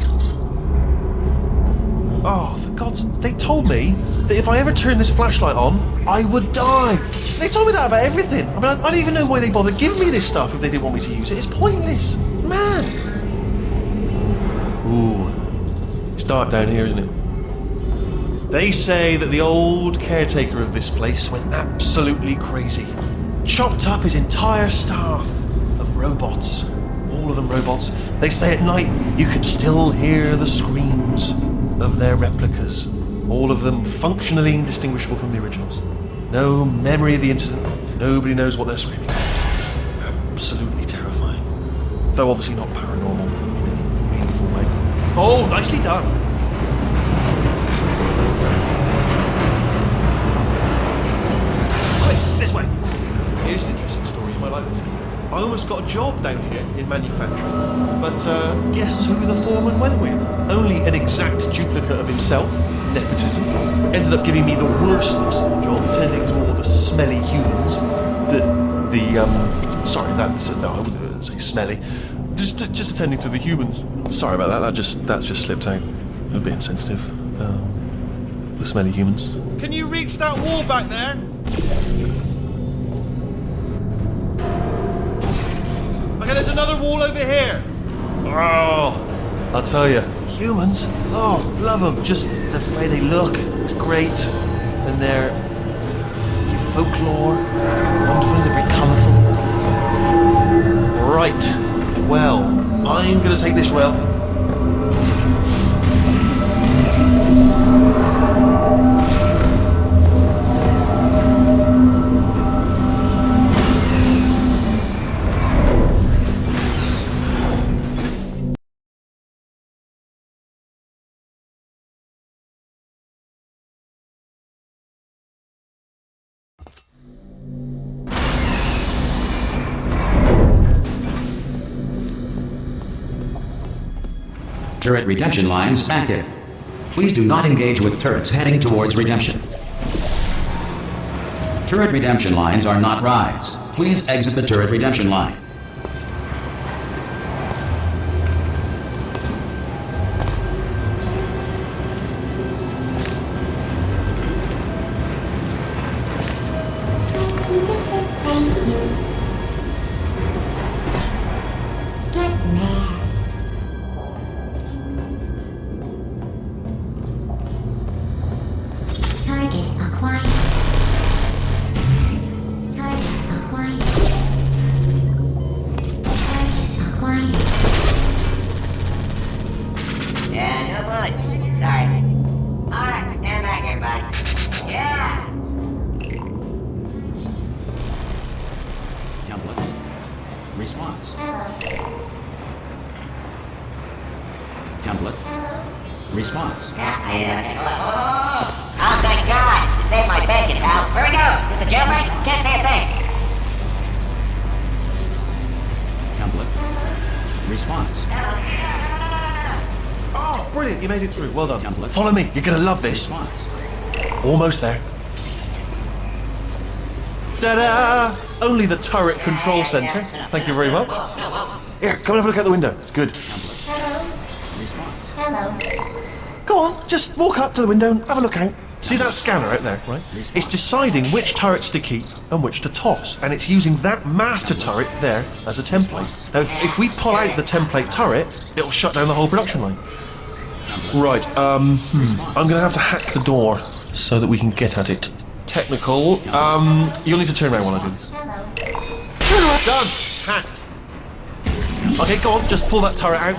Oh, for God's sake, they told me that if I ever turned this flashlight on, I would die. They told me that about everything. I mean, I don't even know why they bothered giving me this stuff if they didn't want me to use it. It's pointless. Man. Ooh, it's dark down here, isn't it? They say that the old caretaker of this place went absolutely crazy. Chopped up his entire staff of robots. All of them robots. They say at night you could still hear the screams of their replicas. All of them functionally indistinguishable from the originals. No memory of the incident. Nobody knows what they're screaming. Absolutely terrifying. Though obviously not paranormal in any meaningful way. Oh, nicely done. Quick, this way. Here's an interesting story, you might like this. I almost got a job down here in manufacturing, but guess who the foreman went with? Only an exact duplicate of himself, nepotism, ended up giving me the worst possible job, tending to all the smelly humans. Sorry, that's no, I wouldn't say smelly. Just attending to the humans. Sorry about that. That just slipped out. A bit insensitive. The smelly humans. Can you reach that wall back there? Okay, there's another wall over here. Oh, I'll tell you, humans. Oh, love them. Just the way they look is great, and their folklore, wonderful. They're very colourful. Right. Well, I'm going to take this rail. Turret redemption lines active. Please do not engage with turrets heading towards redemption. Turret redemption lines are not rides. Please exit the turret redemption line. Thank you. Get mad. Target acquired. Target acquired. Target acquired. Yeah, no bullets. Sorry. Alright, stand back, everybody. Yeah! Template. Response. Template. Response. Oh, thank God! You saved my bacon, pal. Where we go? Is this a jailbreak? Can't say a thing. Template. Response. Oh, brilliant! You made it through. Well done. Template. Follow me. You're going to love this. Response. Almost there. Ta-da! Only the turret control center. Thank you very much. Here, come and have a look out the window. It's good. Response. Hello. Go on, just walk up to the window and have a look out. See that scanner out there, right? It's deciding which turrets to keep and which to toss, and it's using that master turret there as a template. Now, if we pull out the template turret, it'll shut down the whole production line. Right, I'm gonna have to hack the door so that we can get at it. Technical, you'll need to turn around while I do this. Hello. Done! Hacked. Okay, go on, just pull that turret out.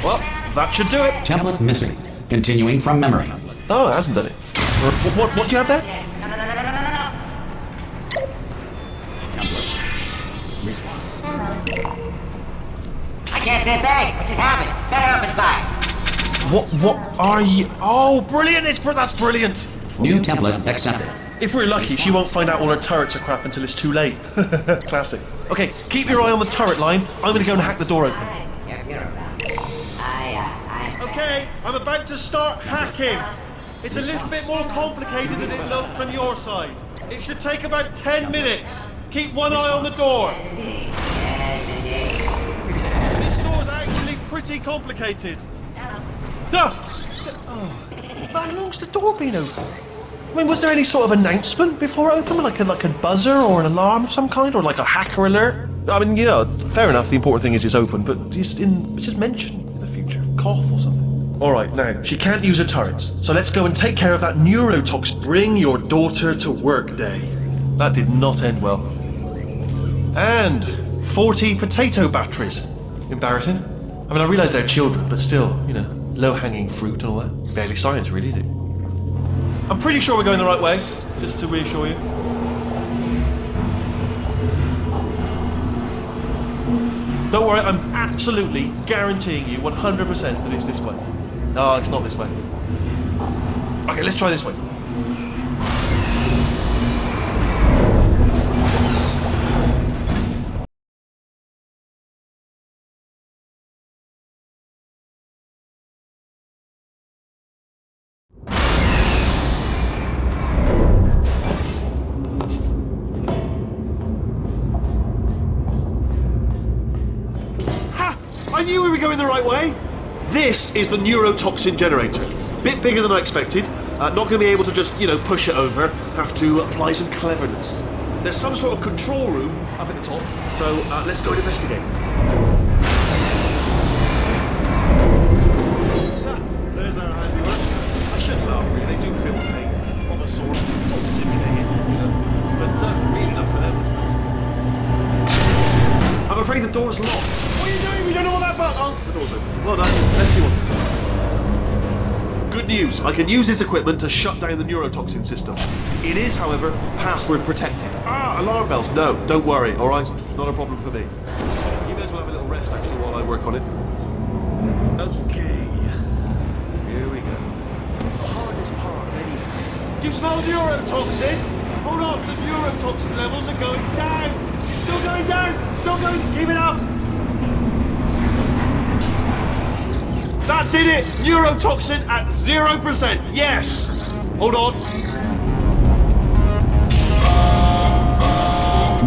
Well, that should do it. Template missing. Continuing from memory. Oh, it hasn't done it. What do you have there? Template. Response. I can't say a thing. What just happened? Better open fire. What are you? Oh, brilliant! That's brilliant. New template accepted. If we're lucky, she won't find out all her turrets are crap until it's too late. Classic. Okay, keep your eye on the turret line. I'm gonna go and hack the door open. Your funeral, pal. Okay, I'm about to start hacking. It's a little bit more complicated than it looked from your side. It should take about 10 minutes. Keep one eye on the door. Yes, indeed. Yes, indeed. This door's actually pretty complicated. Hello. Oh, how long's the door been open? I mean, was there any sort of announcement before it opened? Like a buzzer or an alarm of some kind? Or like a hacker alert? I mean, fair enough, the important thing is it's open, but just mention in the future. Cough or something. Alright, now, she can't use her turrets, so let's go and take care of that neurotoxin. Bring your daughter to work day. That did not end well. And 40 potato batteries. Embarrassing. I mean, I realise they're children, but still, low-hanging fruit and all that. Barely science, really, is it? I'm pretty sure we're going the right way, just to reassure you. Don't worry, I'm absolutely guaranteeing you 100% that it's this way. No, it's not this way. Okay, let's try this way. I knew we were going the right way. This is the neurotoxin generator. Bit bigger than I expected. Not going to be able to just, push it over. Have to apply some cleverness. There's some sort of control room up at the top, so let's go and investigate. There's our handiwork. I shouldn't laugh, really. They do feel pain of a sort. It's all simulated, but real enough for them. I'm afraid the door's locked. What are you doing? We don't know what that button. Oh, the door's open. Well done. Let's see what's inside. Good news. I can use this equipment to shut down the neurotoxin system. It is, however, password protected. Alarm bells. No, don't worry, all right? Not a problem for me. You may as well have a little rest, actually, while I work on it. Okay. Here we go. The hardest part, anyway. Do you smell neurotoxin? Hold on, the neurotoxin levels are going down. It's still going down. Still going. Keep it up. That did it. Neurotoxin at 0%. Yes. Hold on.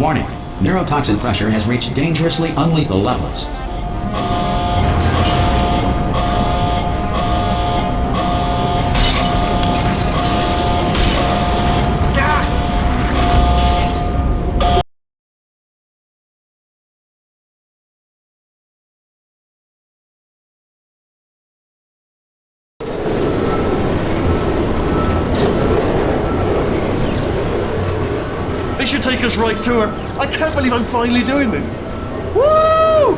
Warning. Neurotoxin pressure has reached dangerously unlethal levels. This should take us right to her. I can't believe I'm finally doing this. Woo!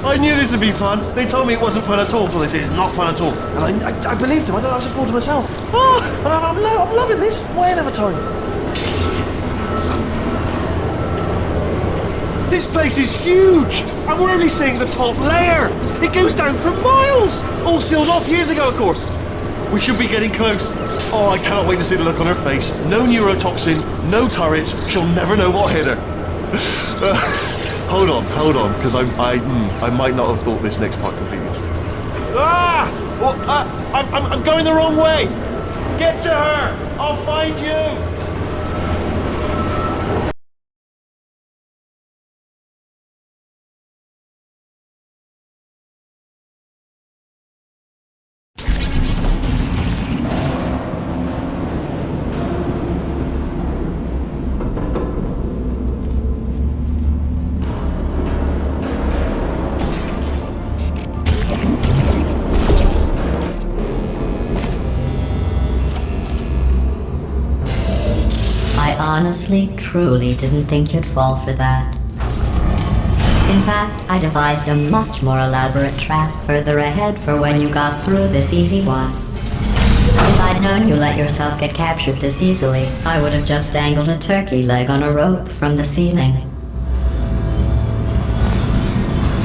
I knew this would be fun. They told me it wasn't fun at all, so they said it's not fun at all. And I believed them. I just thought to myself, I'm loving this. Way of a time. This place is huge, and we're only seeing the top layer. It goes down for miles. All sealed off years ago, of course. We should be getting close. Oh, I cannot wait to see the look on her face. No neurotoxin, no turrets. She'll never know what hit her. Hold on, because I might not have thought this next part completely through. I'm going the wrong way. Get to her. I'll find you. I honestly, truly didn't think you'd fall for that. In fact, I devised a much more elaborate trap further ahead for when you got through this easy one. If I'd known you let yourself get captured this easily, I would have just dangled a turkey leg on a rope from the ceiling.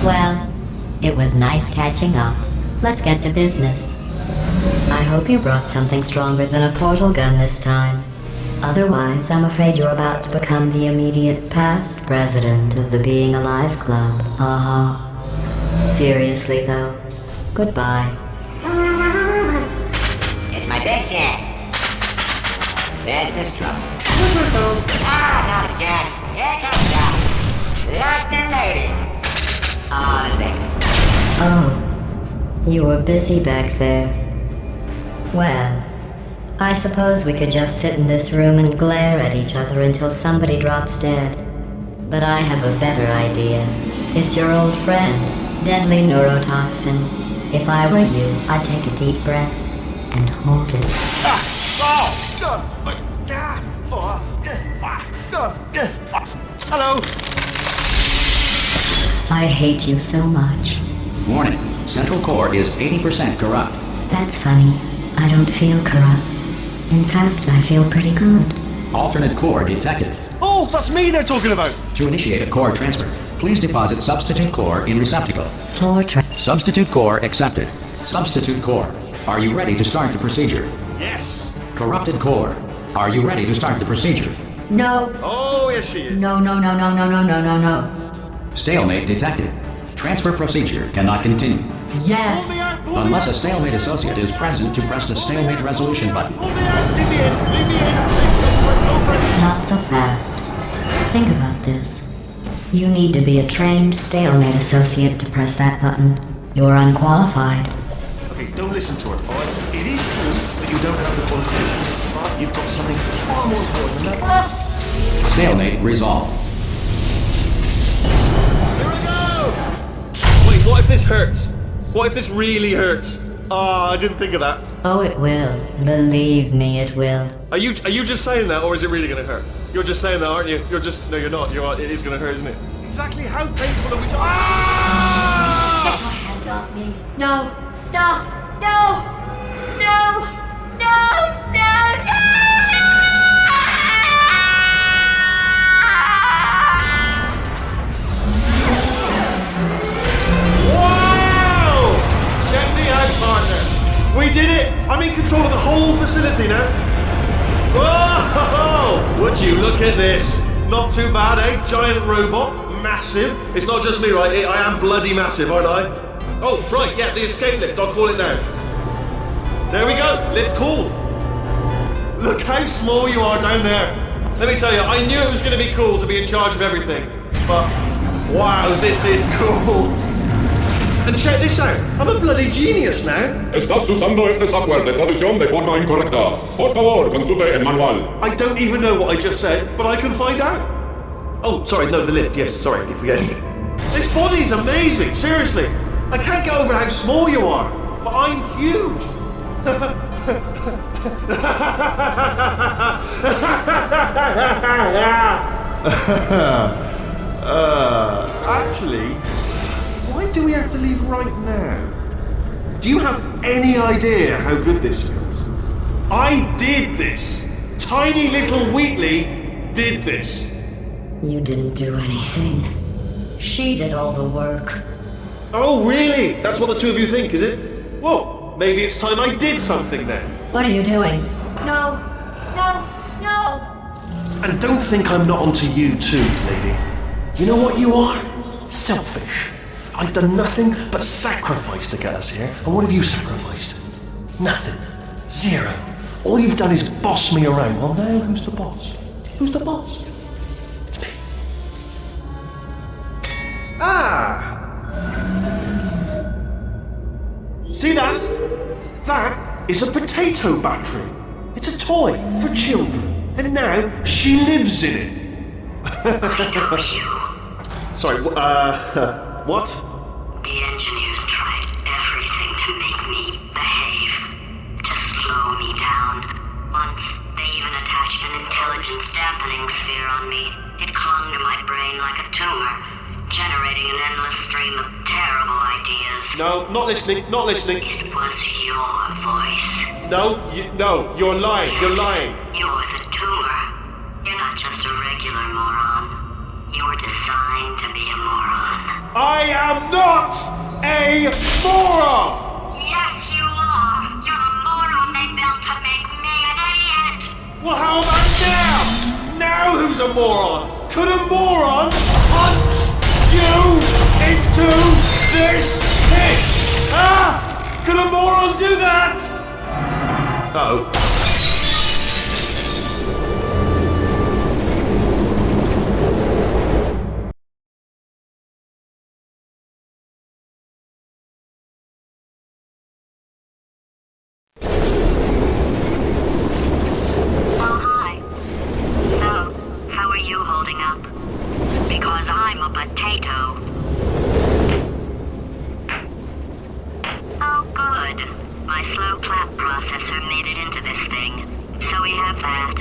Well, it was nice catching up. Let's get to business. I hope you brought something stronger than a portal gun this time. Otherwise, I'm afraid you're about to become the immediate past president of the Being Alive Club. Seriously, though, goodbye. It's my big chance. This is trouble. Not again. Here comes that. Locked and loaded. Honestly. Oh, you were busy back there. Well, I suppose we could just sit in this room and glare at each other until somebody drops dead. But I have a better idea. It's your old friend, deadly neurotoxin. If I were you, I'd take a deep breath and hold it. Hello. I hate you so much. Warning. Central core is 80% corrupt. That's funny. I don't feel corrupt. In fact, I feel pretty good. Alternate core detected. Oh, that's me they're talking about. To initiate a core transfer, please deposit substitute core in receptacle. Substitute core accepted. Substitute core. Are you ready to start the procedure? Yes. Corrupted core. Are you ready to start the procedure? No. Oh, yes she is. No. Stalemate detected. Transfer procedure cannot continue. Yes. Unless a stalemate associate is present to press the stalemate resolution button. Pull me out. Leave me in. Leave me in. Don't press. Not so fast. Think about this. You need to be a trained stalemate associate to press that button. You're unqualified. Okay, don't listen to her, alright? It is true that you don't have the qualifications, but you've got something far more important than that. Stalemate resolved. Here we go! Wait, what if this hurts? What if this really hurts? Ah, I didn't think of that. Oh, it will. Believe me, it will. Are you just saying that, or is it really gonna hurt? You're just saying that, aren't you? No, you're not. It is gonna hurt, isn't it? Exactly how painful are we talking? Ah! Hands off me. No! Stop! No! No! No! No! No! Wow! Check me out, partner. We did it! I'm in control of the whole facility now. Whoa! Would you look at this? Not too bad, eh? Giant robot, massive. It's not just me, right? I am bloody massive, aren't I? Oh, right, yeah, the escape lift. I'll call it now. There we go. Lift called. Look how small you are down there. Let me tell you, I knew it was going to be cool to be in charge of everything. But, wow, this is cool. And check this out. I'm a bloody genius now. Estás usando este software de traducción de forma incorrecta. Por favor, consulte el manual. I don't even know what I just said, but I can find out. Oh, sorry, no, the lift. Yes, sorry, I keep forgetting. This body's amazing, seriously. I can't get over how small you are, but I'm huge. Actually, why do we have to leave right now? Do you have any idea how good this feels? I did this. Tiny little Wheatley did this. You didn't do anything. She did all the work. Oh, really? That's what the two of you think, is it? Well, maybe it's time I did something then. What are you doing? No! No! No! And don't think I'm not onto you too, lady. You know what you are? Selfish. I've done nothing but sacrifice to get us here. And what have you sacrificed? Nothing. Zero. All you've done is boss me around. Well, now who's the boss? Who's the boss? It's me. Ah! See that? That is a potato battery. It's a toy for children. And now she lives in it. I know you. Sorry, what? The engineers tried everything to make me behave, to slow me down. Once, they even attached an intelligence dampening sphere on me. It clung to my brain like a tumor, generating an endless stream of terrible ideas. No, not listening, not listening. It was your voice. No, you're lying, you're lying. You're the tumor. You're not just a regular moron. You're designed to be a moron. I am not a moron! Yes, you are. You're the moron they built to make me an idiot. Well, how about now? Now who's a moron? Could a moron punch you into this pit? Ah! Could a moron do that? Uh-oh. So we have that.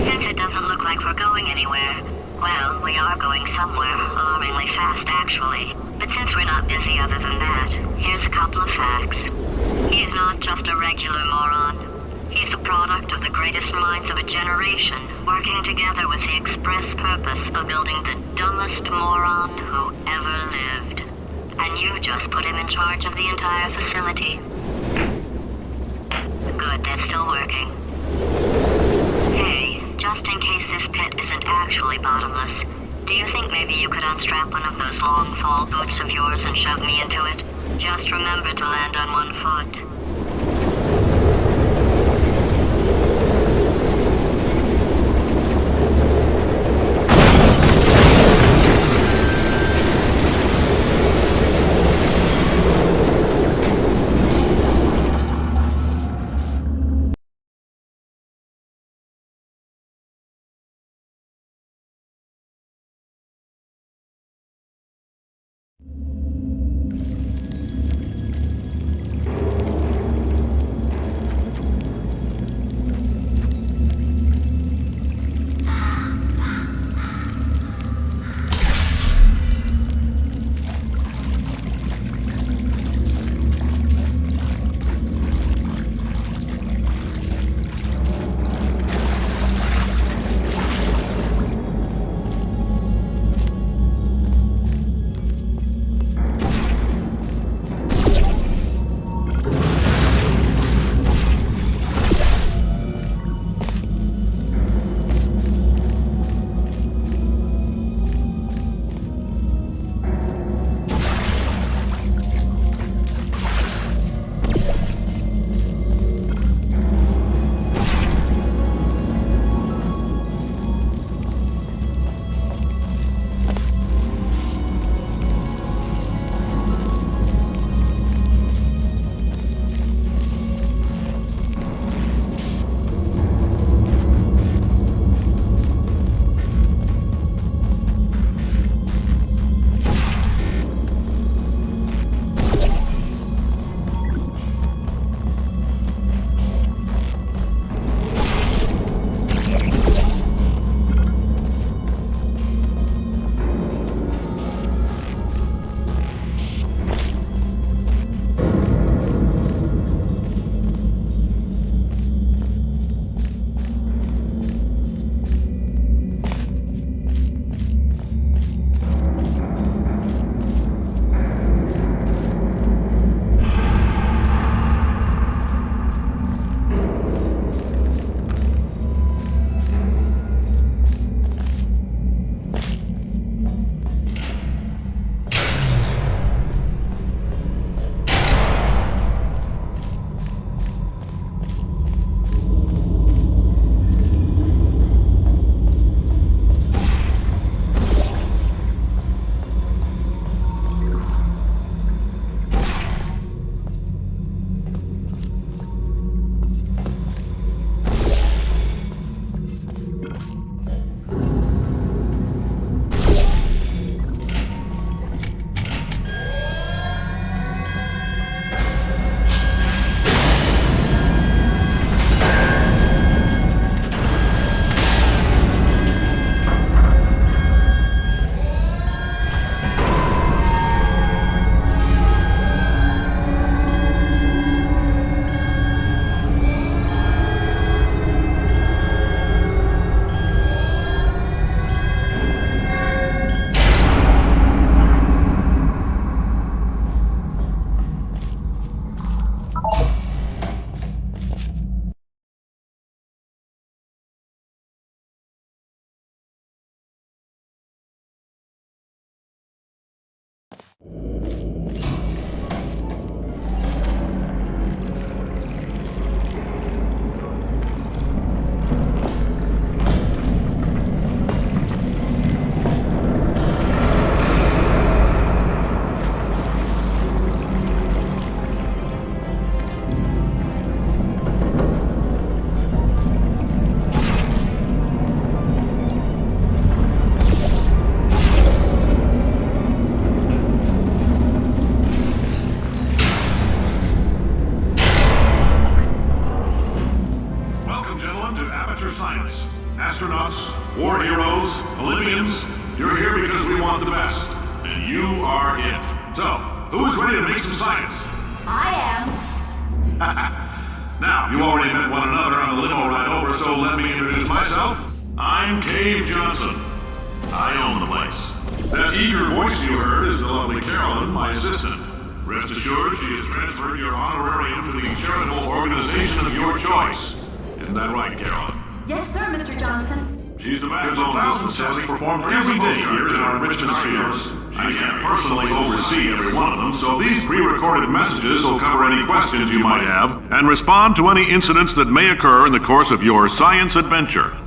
Since it doesn't look like we're going anywhere, well, we are going somewhere, alarmingly fast actually. But since we're not busy other than that, here's a couple of facts. He's not just a regular moron. He's the product of the greatest minds of a generation, working together with the express purpose of building the dumbest moron who ever lived. And you just put him in charge of the entire facility. Good, that's still working. Hey, just in case this pit isn't actually bottomless, do you think maybe you could unstrap one of those long fall boots of yours and shove me into it? Just remember to land on one foot. science. Astronauts, war heroes, Olympians, you're here because we want the best. And you are it. So, who is ready to make some science? I am. Now, you already met one another on the limo ride over, so let me introduce myself. I'm Cave Johnson. I own the place. That eager voice you heard is the lovely Carolyn, my assistant. Rest assured, she has transferred your honorarium to the charitable organization of your choice. Isn't that right, Carolyn? Yes, sir, Mr. Johnson. She's the backbone of this facility performed every day here in our Richmond spheres. I can't personally oversee every one of them, so these pre-recorded messages will cover any questions you might have and respond to any incidents that may occur in the course of your science adventure.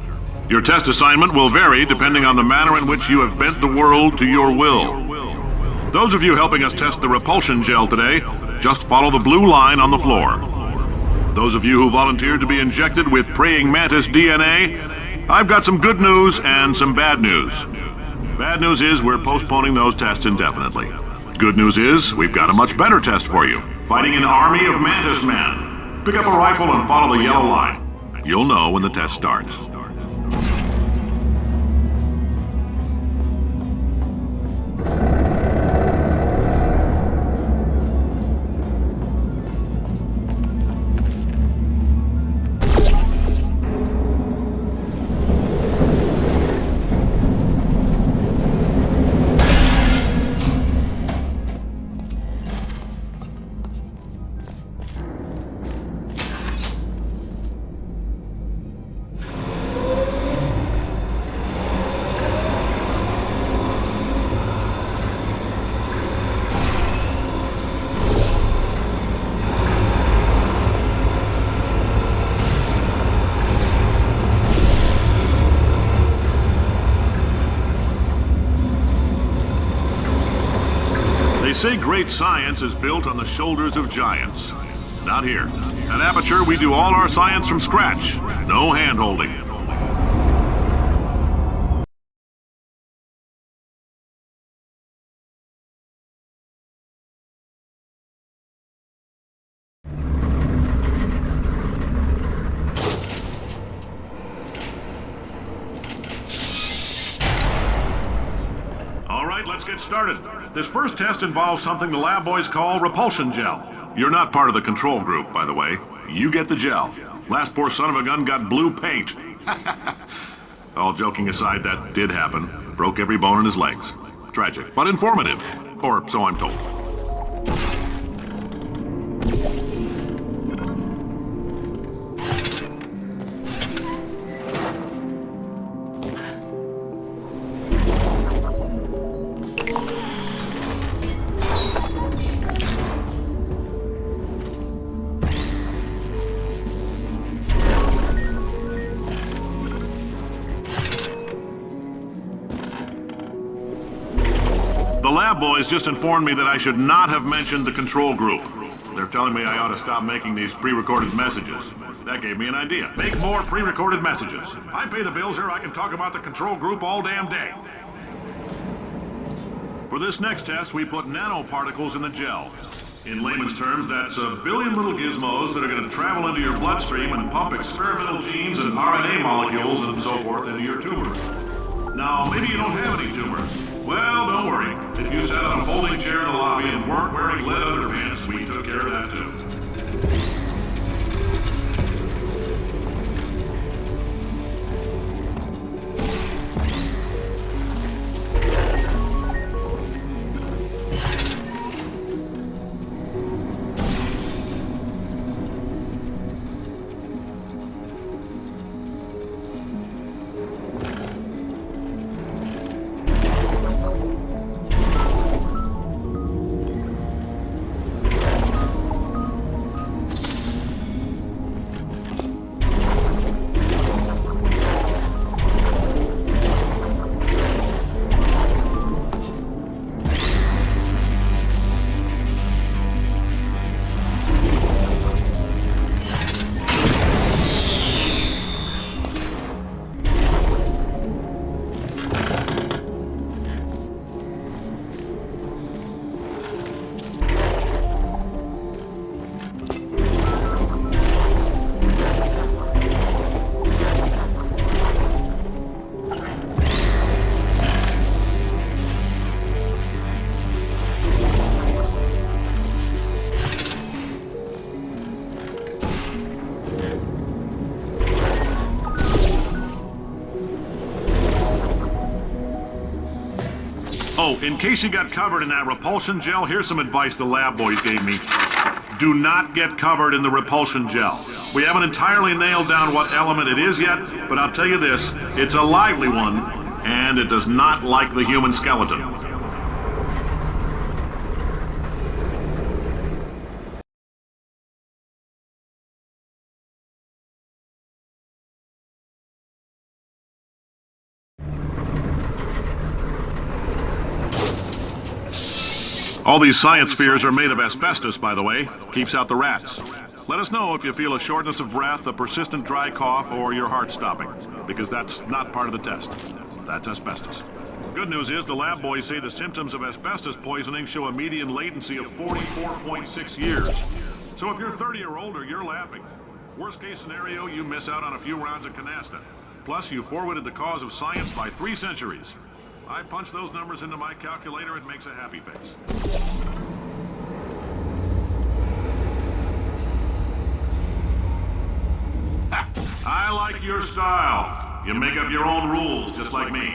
Your test assignment will vary depending on the manner in which you have bent the world to your will. Those of you helping us test the repulsion gel today, just follow the blue line on the floor. Those of you who volunteered to be injected with praying mantis DNA, I've got some good news and some bad news. Bad news is we're postponing those tests indefinitely. Good news is we've got a much better test for you. Fighting an army of mantis men. Pick up a rifle and follow the yellow line. You'll know when the test starts. They say great science is built on the shoulders of giants. Not here. At Aperture, we do all our science from scratch. No hand-holding. All right, let's get started. This first test involves something the lab boys call repulsion gel. You're not part of the control group, by the way. You get the gel. Last poor son of a gun got blue paint. All joking aside, that did happen. Broke every bone in his legs. Tragic, but informative. Or so I'm told. The lab boys just informed me that I should not have mentioned the control group. They're telling me I ought to stop making these pre-recorded messages. That gave me an idea. Make more pre-recorded messages. I pay the bills here, I can talk about the control group all damn day. For this next test, we put nanoparticles in the gel. In layman's terms, that's a billion little gizmos that are going to travel into your bloodstream and pump experimental genes and RNA molecules and so forth into your tumors. Now, maybe you don't have any tumors. Well, don't worry. If you sat on a folding chair in the lobby and weren't wearing lead underpants, we took care of that too. Oh, in case you got covered in that repulsion gel, here's some advice the lab boys gave me. Do not get covered in the repulsion gel. We haven't entirely nailed down what element it is yet, but I'll tell you this, it's a lively one, and it does not like the human skeleton. All these science spheres are made of asbestos, by the way. Keeps out the rats. Let us know if you feel a shortness of breath, a persistent dry cough, or your heart stopping, because that's not part of the test. That's asbestos. Good news is the lab boys say the symptoms of asbestos poisoning show a median latency of 44.6 years. So if you're 30 or older, you're laughing. Worst case scenario, you miss out on a few rounds of canasta. Plus, you forwarded the cause of science by 3 centuries. I punch those numbers into my calculator, it makes a happy face. I like your style. You make up your own rules, just like me.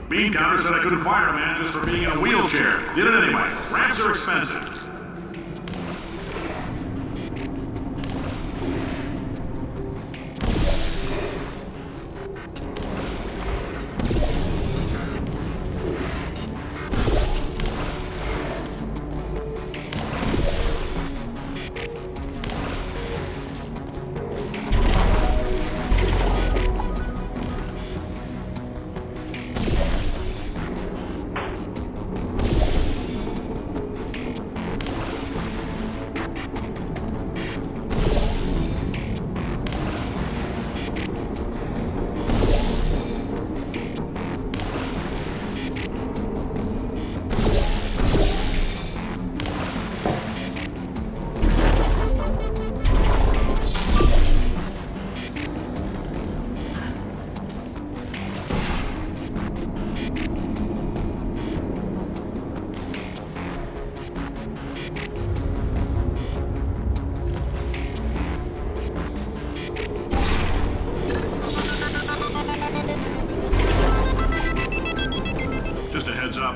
Bean Counter said I couldn't fire a man just for being in a wheelchair. Did it anyway. Ramps are expensive.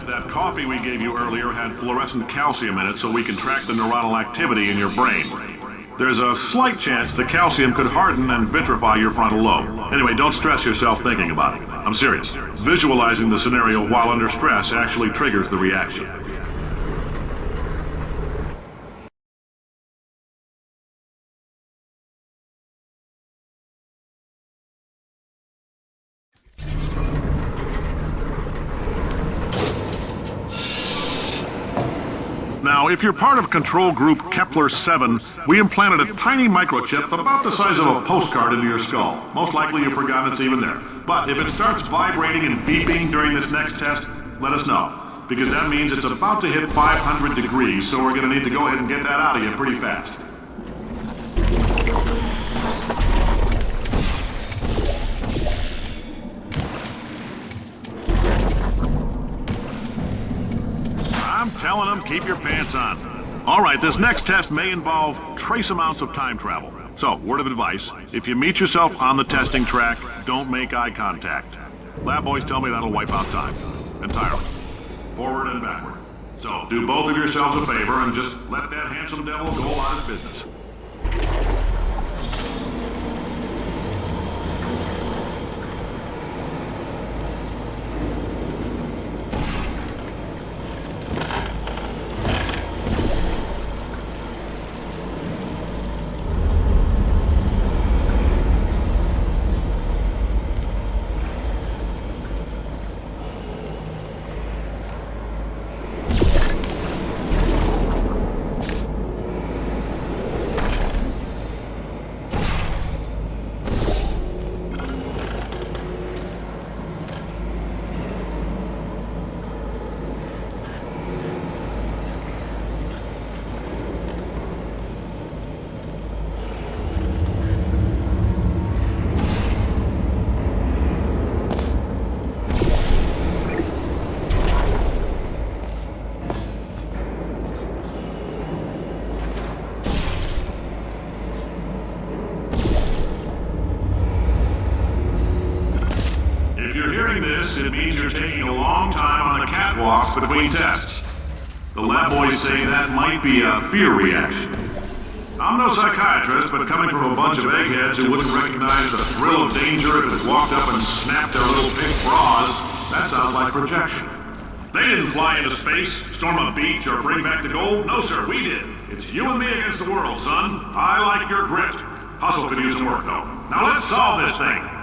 That coffee we gave you earlier had fluorescent calcium in it so we can track the neuronal activity in your brain. There's a slight chance the calcium could harden and vitrify your frontal lobe. Anyway, don't stress yourself thinking about it. I'm serious. Visualizing the scenario while under stress actually triggers the reaction. Now, if you're part of Control Group Kepler-7, we implanted a tiny microchip about the size of a postcard into your skull. Most likely you've forgotten it's even there. But if it starts vibrating and beeping during this next test, let us know. Because that means it's about to hit 500 degrees, so we're going to need to go ahead and get that out of you pretty fast. I'm telling them, keep your pants on. All right, this next test may involve trace amounts of time travel. So, word of advice, if you meet yourself on the testing track, don't make eye contact. Lab boys tell me that'll wipe out time. Entirely. Forward and backward. So, do both of yourselves a favor and just let that handsome devil go on his business. hearing this, it means you're taking a long time on the catwalks between tests. The lab boys say that might be a fear reaction. I'm no psychiatrist, but coming from a bunch of eggheads who wouldn't recognize the thrill of danger if it walked up and snapped their little pink bras, that sounds like projection. They didn't fly into space, storm a beach, or bring back the gold. No, sir, we did. It's you and me against the world, son. I like your grit. Hustle could use some work, though. Now let's solve this thing.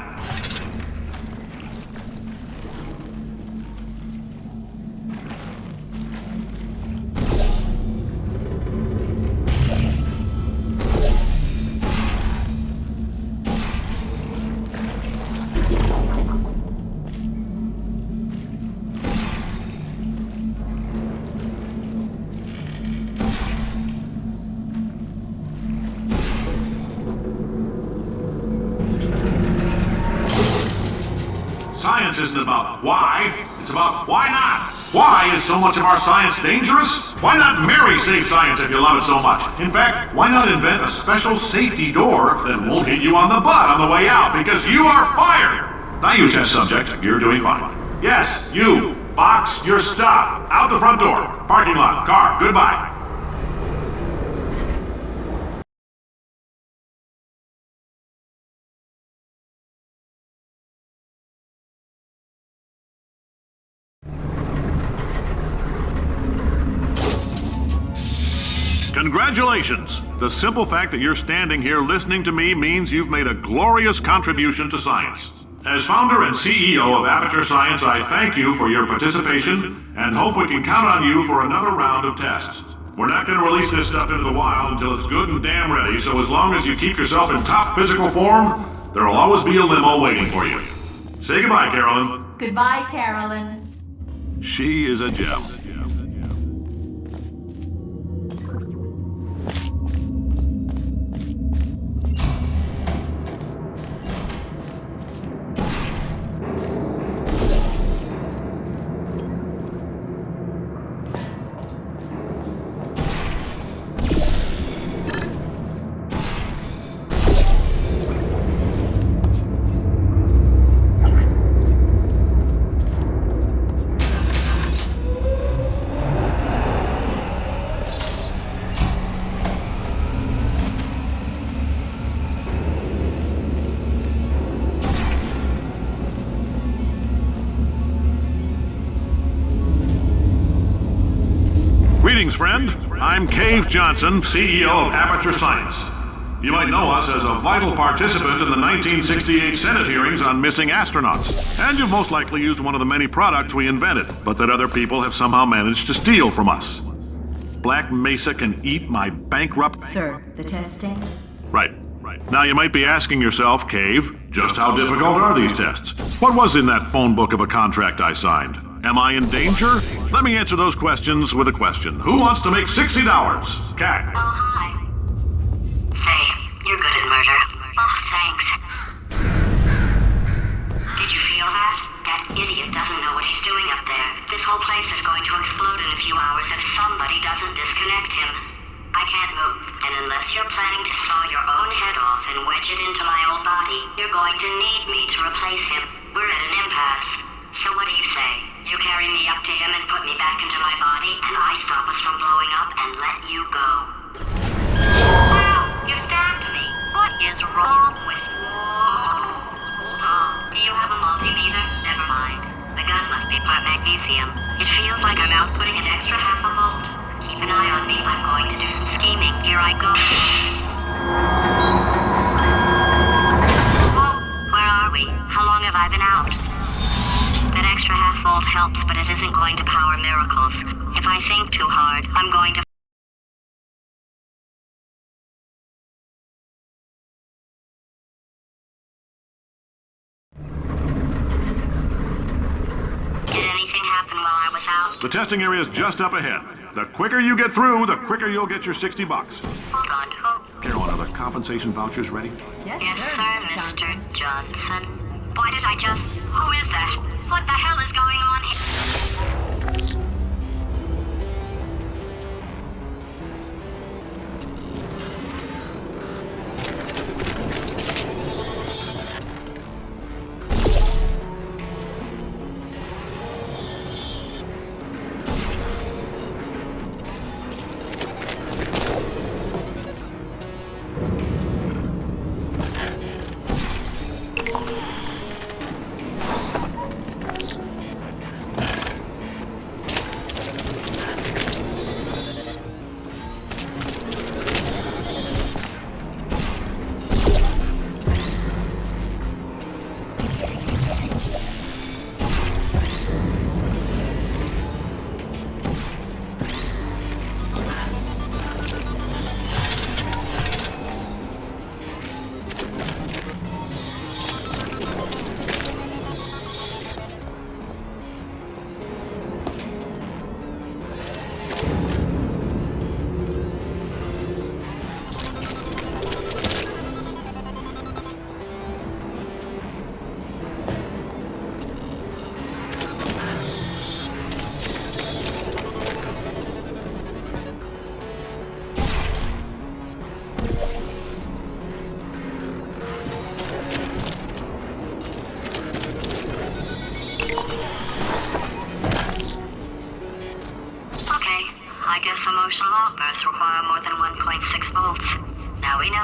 Science isn't about why, it's about why not. Why is so much of our science dangerous? Why not marry safe science if you love it so much? In fact, why not invent a special safety door that won't hit you on the butt on the way out, because you are fired! Now you test subject, you're doing fine. Yes, you, box your stuff. Out the front door. Parking lot, car, goodbye. Congratulations! The simple fact that you're standing here listening to me means you've made a glorious contribution to science. As founder and CEO of Aperture Science, I thank you for your participation and hope we can count on you for another round of tests. We're not going to release this stuff into the wild until it's good and damn ready, so as long as you keep yourself in top physical form, there'll always be a limo waiting for you. Say goodbye, Carolyn. Goodbye, Carolyn. She is a gem. Greetings, friend. I'm Cave Johnson, CEO of Aperture Science. You might know us as a vital participant in the 1968 Senate hearings on missing astronauts. And you've most likely used one of the many products we invented, but that other people have somehow managed to steal from us. Black Mesa can eat my bankrupt... Sir, the testing? Right. Now you might be asking yourself, Cave, just how difficult are these tests? What was in that phone book of a contract I signed? Am I in danger? Let me answer those questions with a question. Who wants to make $60? Cat. Oh, hi. Say, you're good at murder. Oh, thanks. Did you feel that? That idiot doesn't know what he's doing up there. This whole place is going to explode in a few hours if somebody doesn't disconnect him. I can't move, and unless you're planning to saw your own head off and wedge it into my old body, you're going to need me to replace him. We're at an impasse. So what do you say? You carry me up to him and put me back into my body, and I stop us from blowing up and let you go. Wow! You stabbed me! What is wrong with you? Hold on. Do you have a multimeter? Never mind. The gun must be part magnesium. It feels like I'm outputting an extra half a volt. Keep an eye on me. I'm going to do some scheming. Here I go. Whoa! Where are we? How long have I been out? That extra half volt helps, but it isn't going to power miracles. If I think too hard, I'm going to... Did anything happen while I was out? The testing area is just up ahead. The quicker you get through, the quicker you'll get your $60. Hold on, who? Carolyn, are the compensation vouchers ready? Yes, sir, Mr. Johnson. Why did I just... Who is that? What the hell is going on here?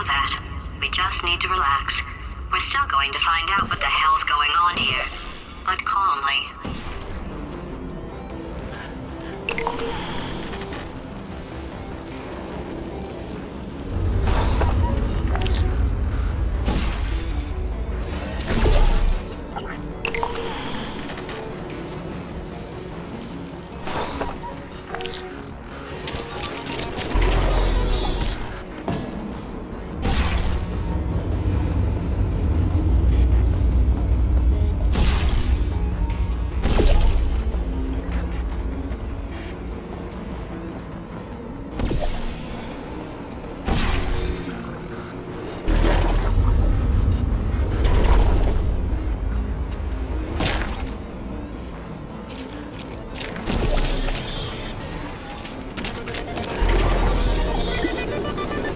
know that. We just need to relax. We're still going to find out what the hell's going on here, but calmly.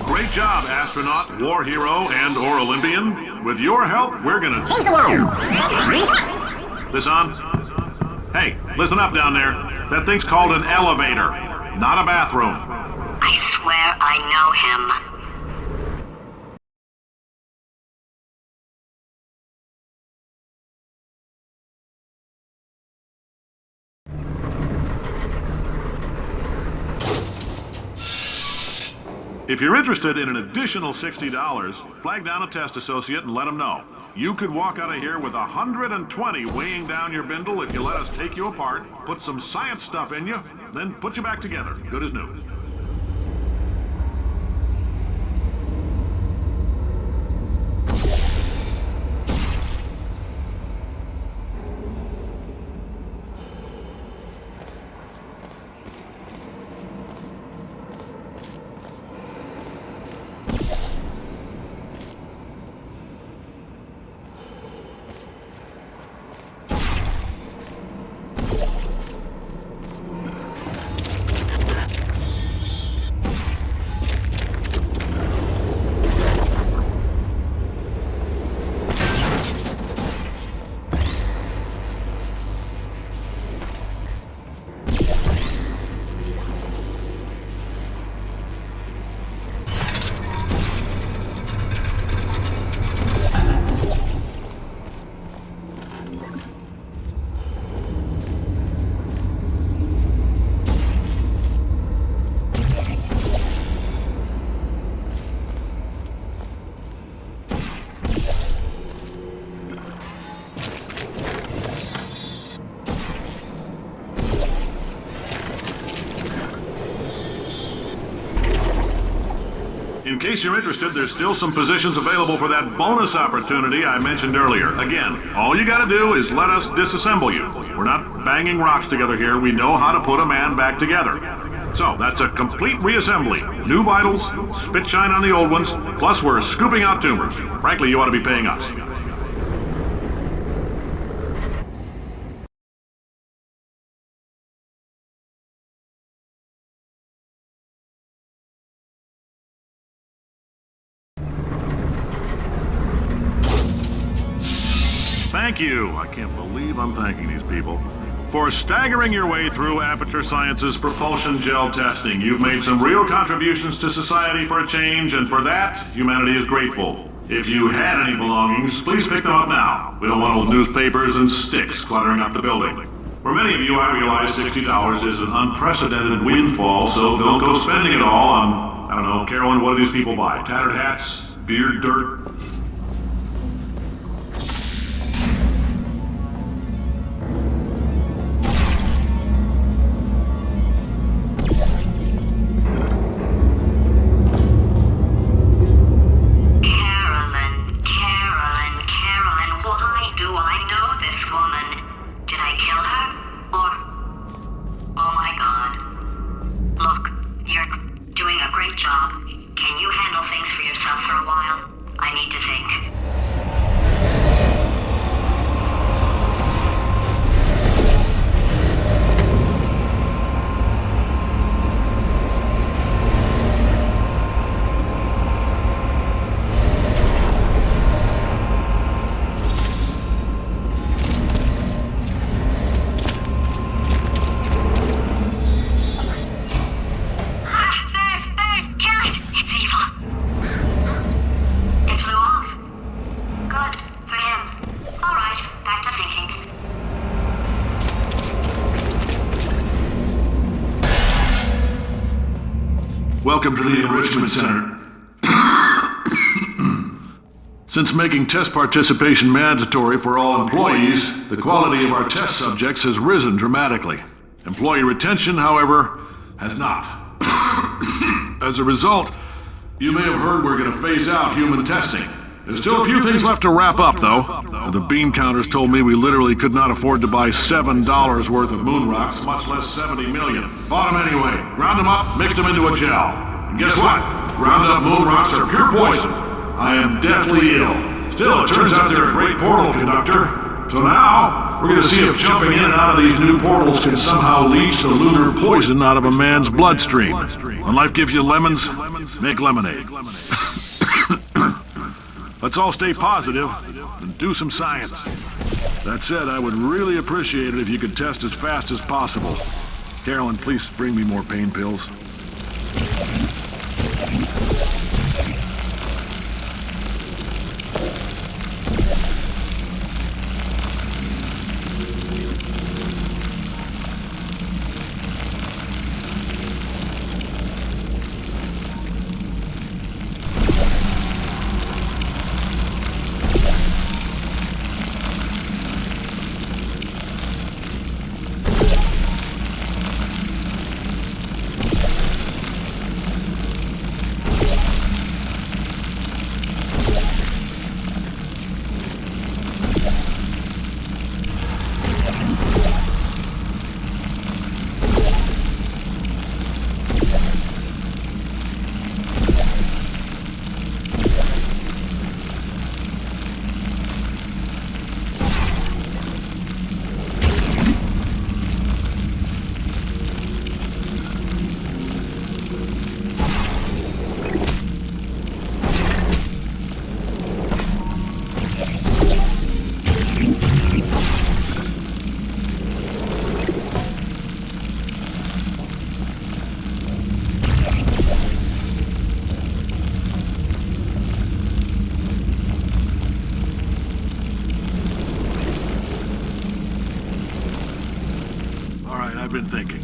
Great job, astronaut, war hero, and/or Olympian. With your help, we're gonna change the world. This on? Hey, listen up down there. That thing's called an elevator, not a bathroom. I swear I know him. If you're interested in an additional $60, flag down a test associate and let them know. You could walk out of here with 120 weighing down your bindle if you let us take you apart, put some science stuff in you, then put you back together, good as new. In case you're interested, there's still some positions available for that bonus opportunity I mentioned earlier. Again, all you gotta do is let us disassemble you. We're not banging rocks together here. We know how to put a man back together. So, that's a complete reassembly. New vitals, spit shine on the old ones, plus we're scooping out tumors. Frankly, you ought to be paying us. Thank you. I can't believe I'm thanking these people. For staggering your way through Aperture Science's propulsion gel testing, you've made some real contributions to society for a change, and for that, humanity is grateful. If you had any belongings, please pick them up now. We don't want old newspapers and sticks cluttering up the building. For many of you, I realize $60 is an unprecedented windfall, so don't go spending it all on, I don't know, Carolyn, what do these people buy? Tattered hats? Beard dirt? Job. Can you handle things for yourself for a while? I need to think. Welcome to the Enrichment Center. Since making test participation mandatory for all employees, the quality of our test subjects has risen dramatically. Employee retention, however, has not. As a result, you may have heard we're going to phase out human testing. There's still a few things left to wrap up, though. The bean counters told me we literally could not afford to buy $7 worth of moon rocks, much less 70 million. Bought them anyway, ground them up, mixed them into a gel. And guess what? Ground up moon rocks are pure poison. I am deathly ill. Still, it turns out they're a great portal conductor. So now, we're going to see if jumping in and out of these new portals can somehow leach the lunar poison out of a man's bloodstream. When life gives you lemons, make lemonade. Let's all stay positive and do some science. That said, I would really appreciate it if you could test as fast as possible. Carolyn, please bring me more pain pills. I've been thinking.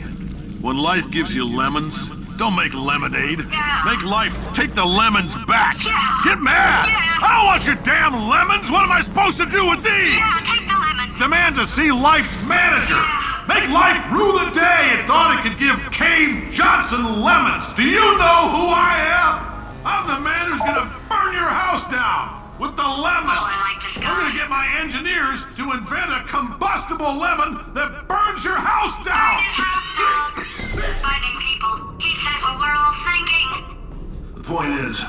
When life gives you lemons, don't make lemonade. Yeah. Make life take the lemons back. Yeah. Get mad! Yeah. I don't want your damn lemons! What am I supposed to do with these? Yeah, take the lemons. Demand to see life's manager. Yeah. Make life rue the day it thought it could give Cave Johnson lemons. Do you know who I am? I'm the man who's gonna burn your house down with the lemons. Oh, I like this guy. We're gonna get my engineers to invent a combustible lemon that burns your house down. Burn his house down. Fighting people. He said what we're all thinking. The point is,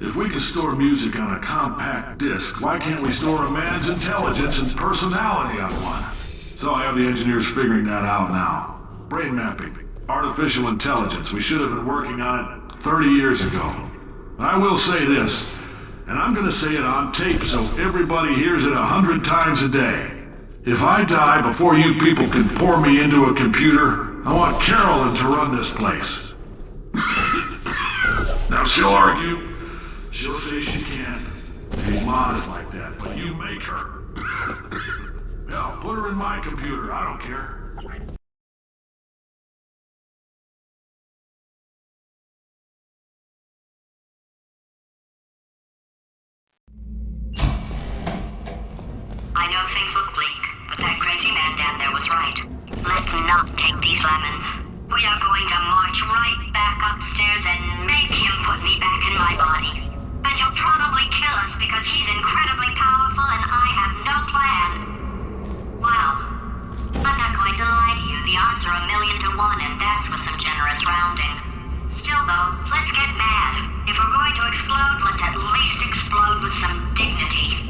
if we can store music on a compact disc, why can't we store a man's intelligence and personality on one? So I have the engineers figuring that out now. Brain mapping, artificial intelligence. We should have been working on it 30 years ago. I will say this, and I'm gonna say it on tape so everybody hears it 100 times a day. If I die before you people can pour me into a computer, I want Carolyn to run this place. Now she'll argue. She'll say she can't. She's modest like that, but you make her. Yeah, put her in my computer. I don't care. I know things look bleak, but that crazy man down there was right. Let's not take these lemons. We are going to march right back upstairs and make him put me back in my body. And he'll probably kill us because he's incredibly powerful and I have no plan. Well, I'm not going to lie to you. The odds are 1,000,000 to 1, and that's with some generous rounding. Still though, let's get mad. If we're going to explode, let's at least explode with some dignity.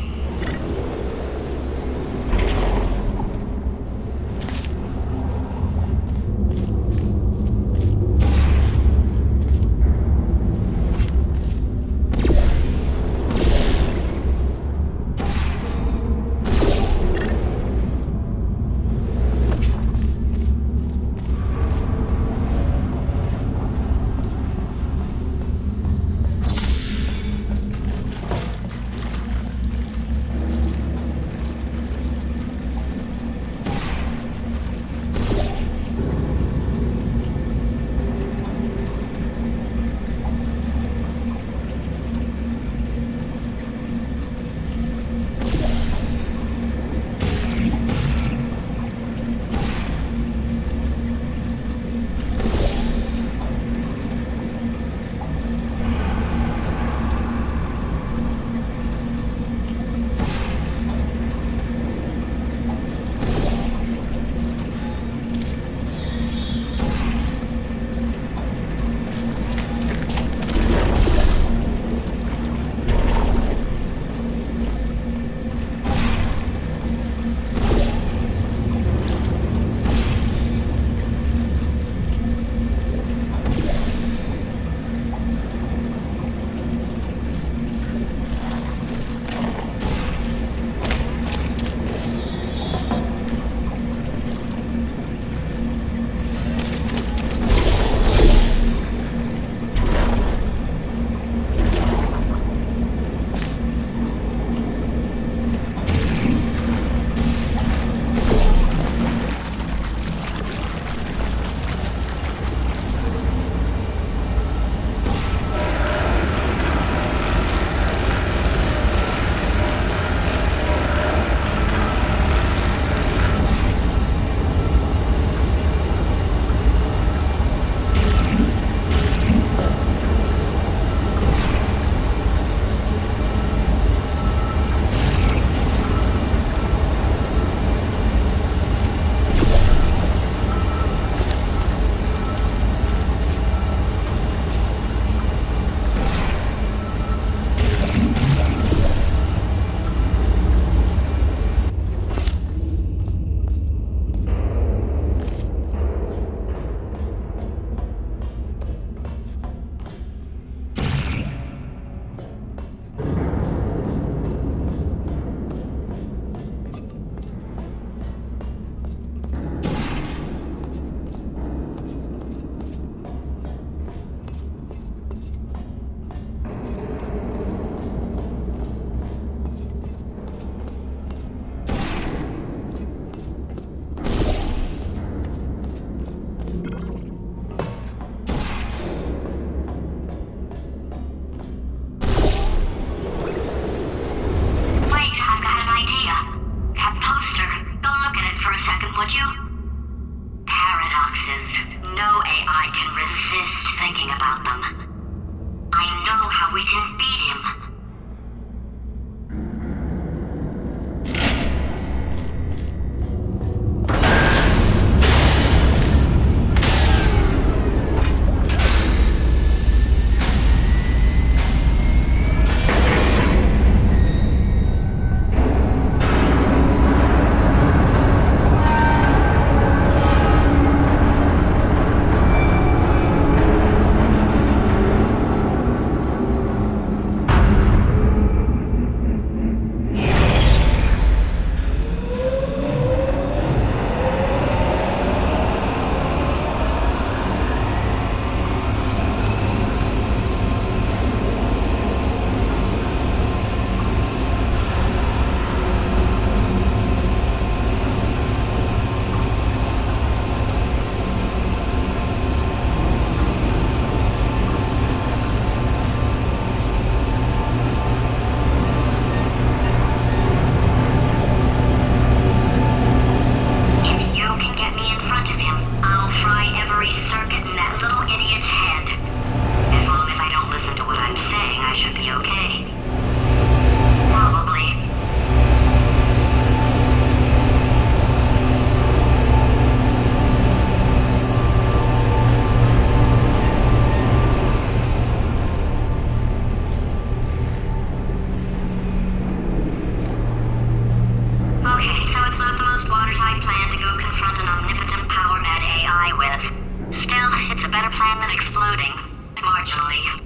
better plan than exploding. Marginally.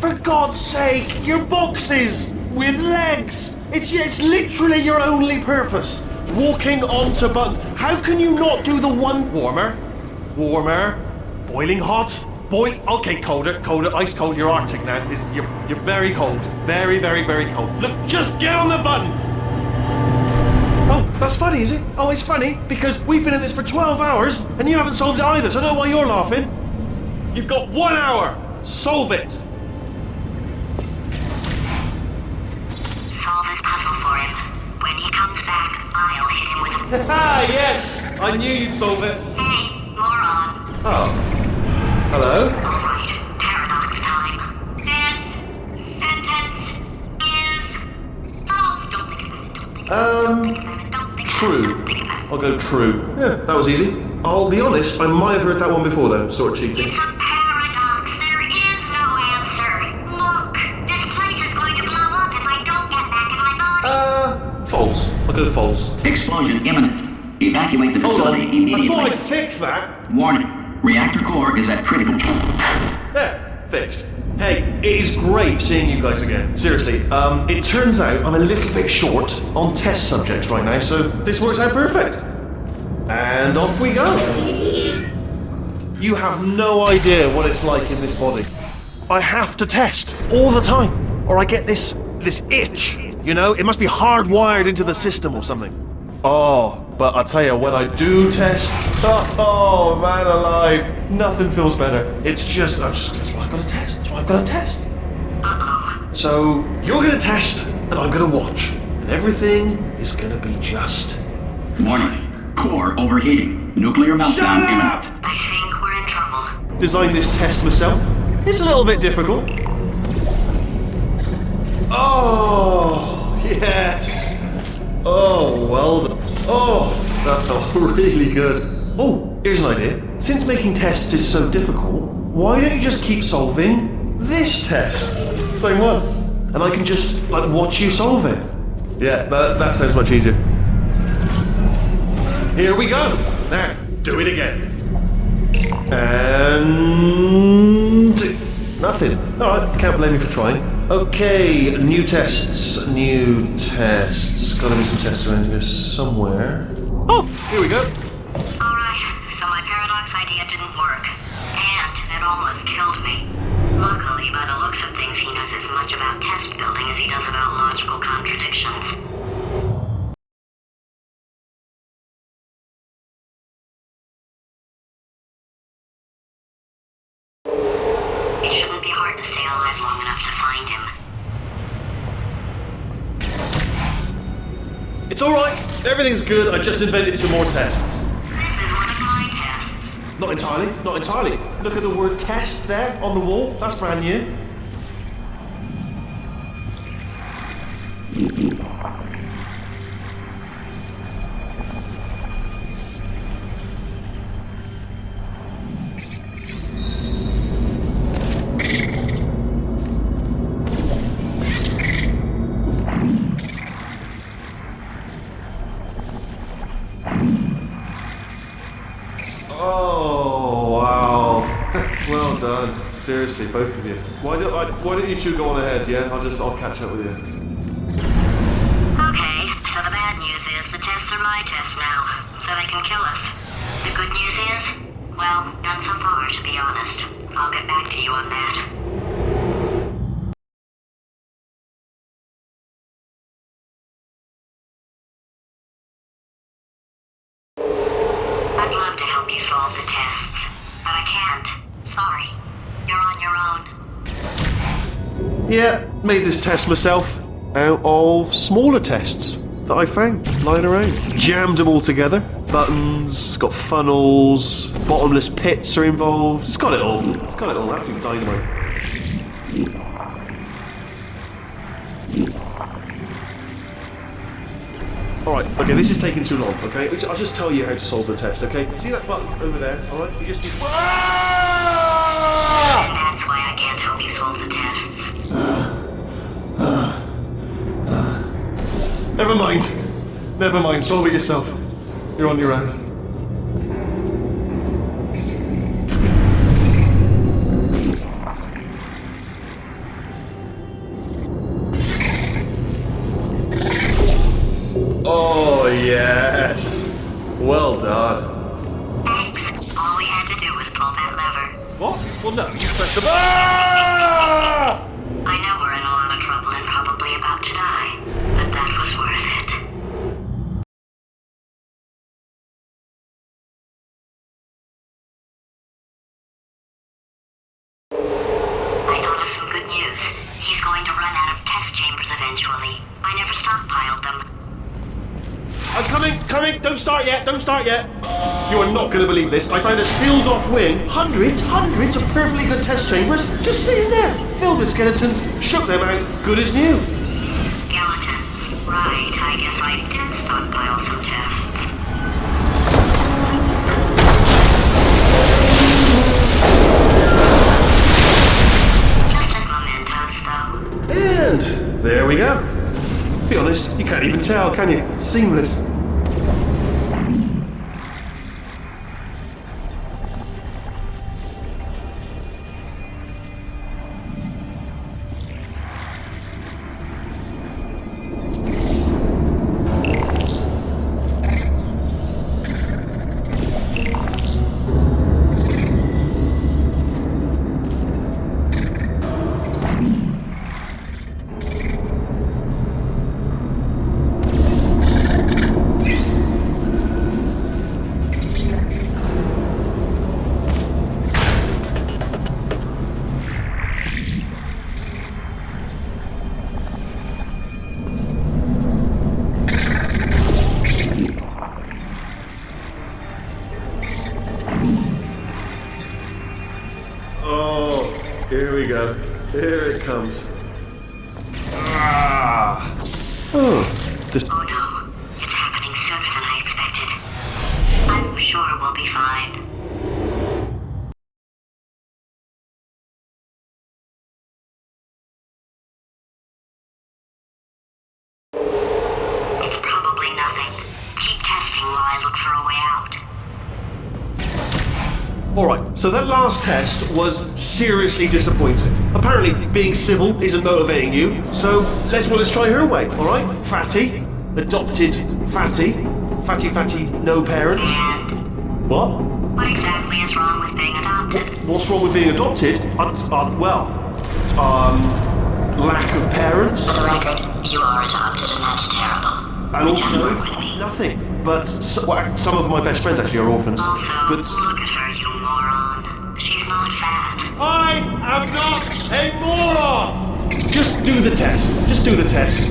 For God's sake, your boxes with legs! It's literally your only purpose. Walking onto buttons. How can you not do the one warmer? Warmer. Boiling hot. Okay, colder, ice cold. You're Arctic now. You're very cold. Very, very, very cold. Look, just get on the button! Oh, that's funny, is it? Oh, it's funny because we've been in this for 12 hours and you haven't solved it either, so I don't know why you're laughing. You've got 1 hour. Solve it. Solve his puzzle for him. When he comes back, I'll hit him with a... Ah, yes! I knew you'd solve it. Hey, moron. Oh. Hello? Alright, paradox time. This sentence is false. Don't think about it, don't think about it, don't think about it, don't think True. about it, don't think about it. I'll go true. Yeah, that was easy. I'll be honest, I might have heard that one before though, sort of cheating. It's a paradox. There is no answer. Look, this place is going to blow up if I don't get back in my body. False. I'll go false. Explosion imminent. Evacuate the Hold on. facility I immediately. thought I'd fix that. Warning. Reactor core is at critical. There, fixed. Hey, it is great seeing you guys again. Seriously, it turns out I'm a little bit short on test subjects right now, so this works out perfect. And off we go. You have no idea what it's like in this body. I have to test all the time, or I get this itch. You know, it must be hardwired into the system or something. Oh, but I tell you, when I do test, oh man alive, nothing feels better. That's why I've got to test. That's why I've got to test. So you're gonna test, and I'm gonna watch, and everything is gonna be just. Warning. Core overheating. Nuclear meltdown Shut up! imminent. I think we're in trouble. Designed this test myself. It's a little bit difficult. Oh yes. Oh well done. Oh, that felt really good. Oh, here's an idea. Since making tests is so difficult, why don't you just keep solving this test? Same one. And I can just watch you solve it. Yeah, that sounds much easier. Here we go. Now, do it again. And nothing. All right, can't blame me for trying. Okay, new tests. Gotta be some tests around here somewhere. Oh, here we go. Alright, so my paradox idea didn't work. And it almost killed me. Luckily, by the looks of things, he knows as much about test building as he does about logical contradictions. It shouldn't be hard to stay alive long enough to find him. It's all right. Everything's good. I just invented some more tests. This is one of my tests. Not entirely. Look at the word test there on the wall. That's brand new. Oh, wow. Well done. Seriously, both of you. Why don't you two go on ahead, yeah? I'll catch up with you. Okay, so the bad news is the tests are my tests now, so they can kill us. The good news is, well, none so far, to be honest. I'll get back to you on that. I'd love to help you solve the tests, but I can't. Sorry. You're on your own. Yeah, made this test myself out of smaller tests that I found lying around. Jammed them all together. Buttons, got funnels, bottomless pits are involved. It's got it all. Absolute dynamite. Alright, okay, this is taking too long, okay? I'll just tell you how to solve the test, okay? See that button over there, alright? You just do... And that's why I can't help you solve the tests. Never mind. Never mind, solve it yourself. You're on your own. Oh, yes. Well done. Thanks. All we had to do was pull that lever. What? Well, no, you pressed the button. I know we're in a lot of trouble and probably about to die, but that was worth it. I thought of some good news. He's going to run out of test chambers eventually. I never stockpiled them. I'm coming! Don't start yet! You are not going to believe this. I found a sealed-off wing. Hundreds of perfectly good test chambers just sitting there, filled with skeletons. Shook them out, good as new. Skeletons. Right, I guess I did stockpile some tests. Just as mementos, though. And there we go. To be honest, you can't even tell, can you? Seamless. Here we go. Here it comes. Ah! Oh, just... Oh no, it's happening sooner than I expected. I'm sure we'll be fine. It's probably nothing. Keep testing while I look for a way out. Alright, so that last test was seriously disappointing. Apparently, being civil isn't motivating you, so let's try her way, alright? Fatty, adopted Fatty, Fatty, no parents. And What? what exactly is wrong with being adopted? What's wrong with being adopted? Lack of parents. For the record, you are adopted and that's terrible. And also, nothing. But some of my best friends actually are orphans. Also, But look at her, you moron. She's not fat. I am not a moron! Just do the test. Just do the test.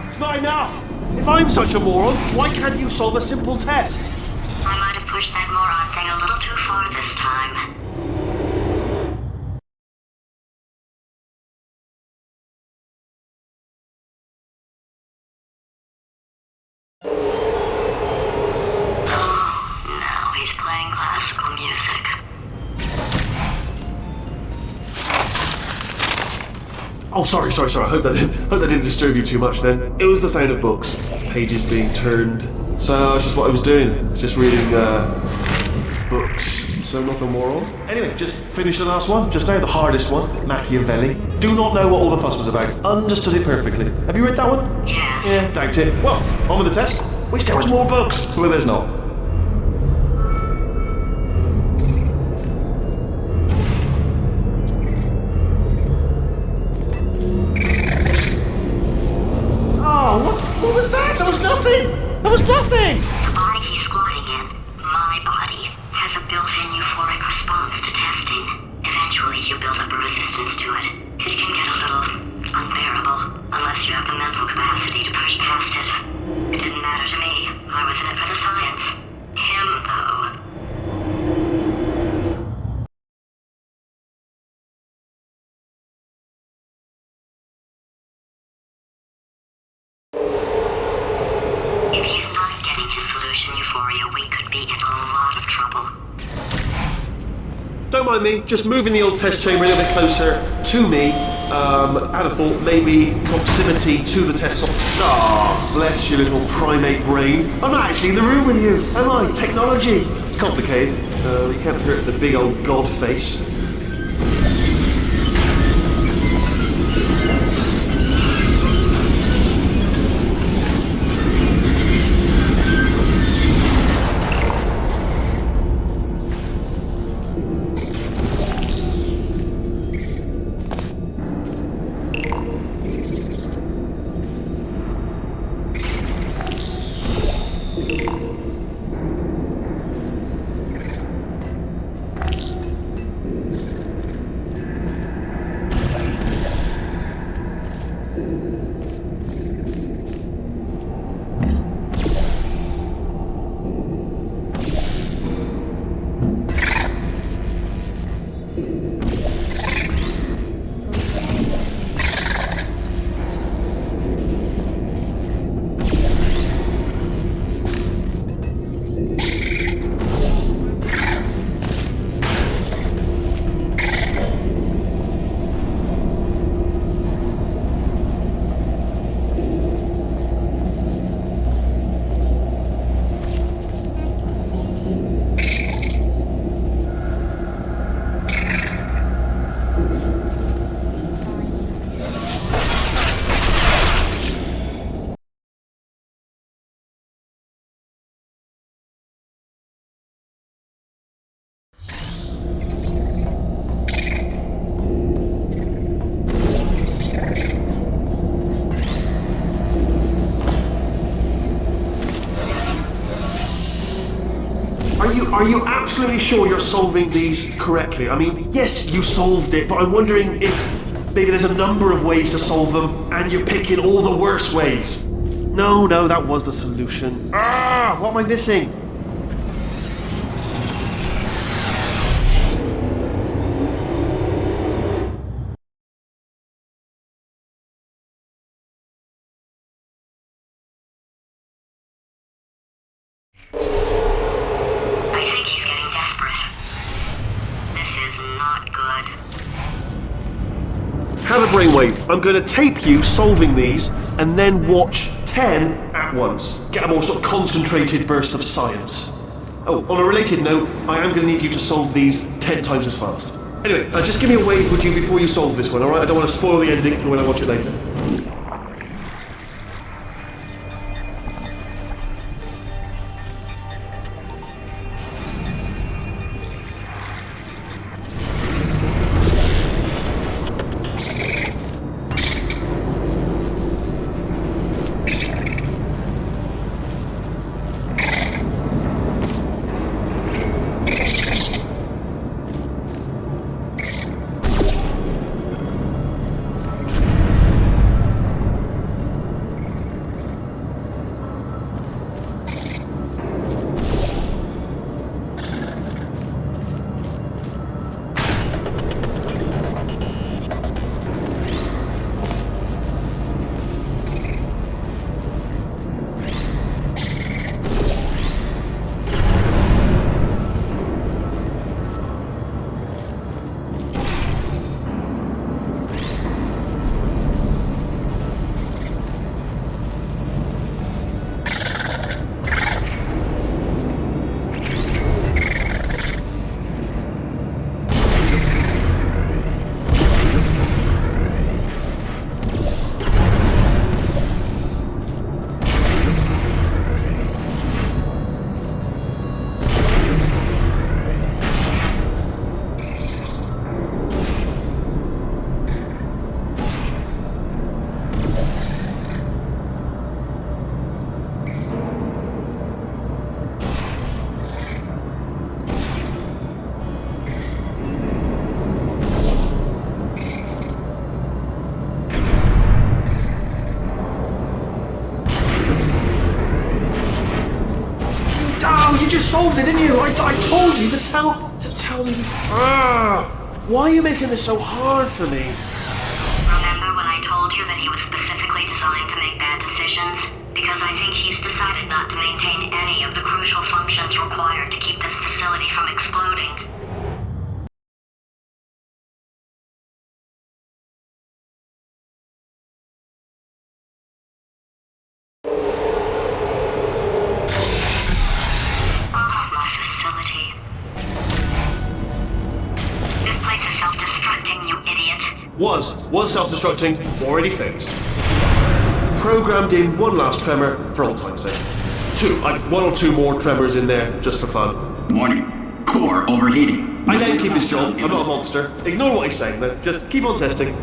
It's not enough! If I'm such a moron, why can't you solve a simple test? I might have pushed that moron thing a little too far this time. Oh, now he's playing classical music. Oh, sorry. I hope that didn't disturb you too much then. It was the sound of books, pages being turned. So that's just what I was doing, just reading books. So not a moron. Anyway, just finished the last one, just now, the hardest one, Machiavelli. Do not know what all the fuss was about. Understood it perfectly. Have you read that one? Yes. Yeah, doubt it. Well, on with the test. Wish there was more books. Well, there's not. What was that? There was nothing! The body he's squatting in, my body, has has a built-in euphoric response to testing. Eventually, you build up a resistance to it. It can get a little unbearable, unless you have the mental capacity to push past it. It didn't matter to me. I was in it for the science. Him, though. If he's not getting his solution euphoria, we could be in a lot of trouble. Don't mind me, just moving the old test chamber a little bit closer to me. I'd have thought maybe proximity to the test site. Ah, bless your little primate brain. I'm not actually in the room with you, am I? Technology. It's complicated. You can't hurt the big old god face. Are you absolutely sure you're solving these correctly? I mean, yes, you solved it, but I'm wondering if maybe there's a number of ways to solve them, and you're picking all the worst ways. No, that was the solution. Ah, what am I missing? Have a brainwave. I'm going to tape you solving these and then watch 10 at once. Get a more sort of concentrated burst of science. Oh, on a related note, I am going to need you to solve these 10 times as fast. Anyway, just give me a wave, would you, before you solve this one, alright? I don't want to spoil the ending for when I watch it later. you just solved it, didn't you? I told you to tell me. Why are you making this so hard for me? Remember when I told you that he was specifically designed to make bad decisions? Because I think he's decided not to maintain any of the crucial functions required to keep this facility from exploding. Oh, my facility. This place is self-destructing, you idiot. Was self-destructing, already fixed. Programmed in one last tremor for old time's sake. One or two more tremors in there, just for fun. Warning. Core overheating. I let him keep his job, I'm not a monster. Ignore what he's saying then, just keep on testing.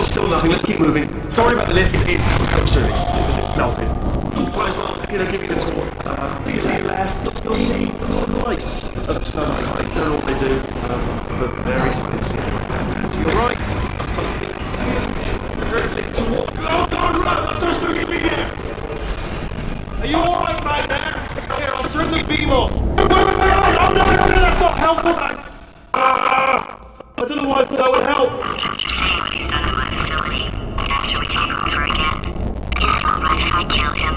Still nothing, let's keep moving. Sorry about the lift, it's absurd. It melted. Might as well, give you the tour. To your left, you'll see some lights of some, I don't know what they do, but very expensive. And to your right, something hurtling toward. Oh God, run! That's so spooky me here! Are you alright back there? Here, I'll turn the beam off. Wait, that's not helpful! I don't know why I thought that would help! Keep saying what he's done to my facility after we take over again. Is it alright if I kill him?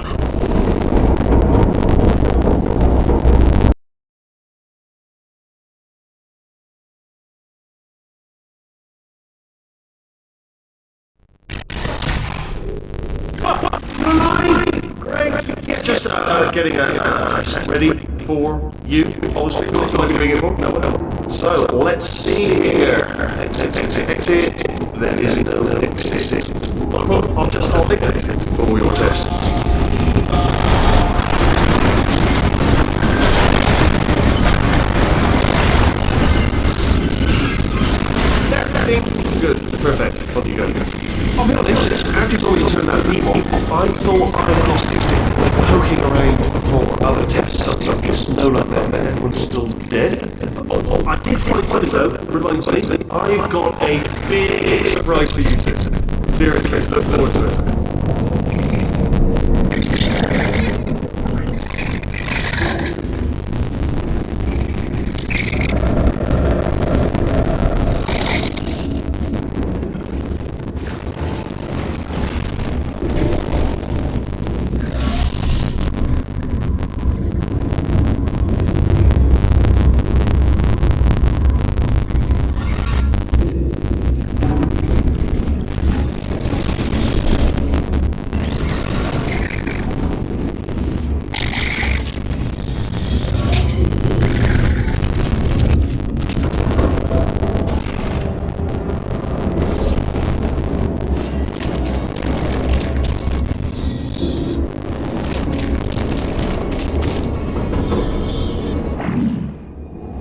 Great! Yeah, just getting a set ready for you. Obviously, what am I doing it for? No. So, let's see here. Exit. There is no exit. I'll just hold the exit for your test. Good, perfect. Off you go. I'll be honest, after you told me to turn that beam off, I thought I had lost you. Poking around for other tests, I'm just no luck there, then everyone's still dead. I did find something though, reminds me, I've got a big surprise for you two. Seriously, look forward to it.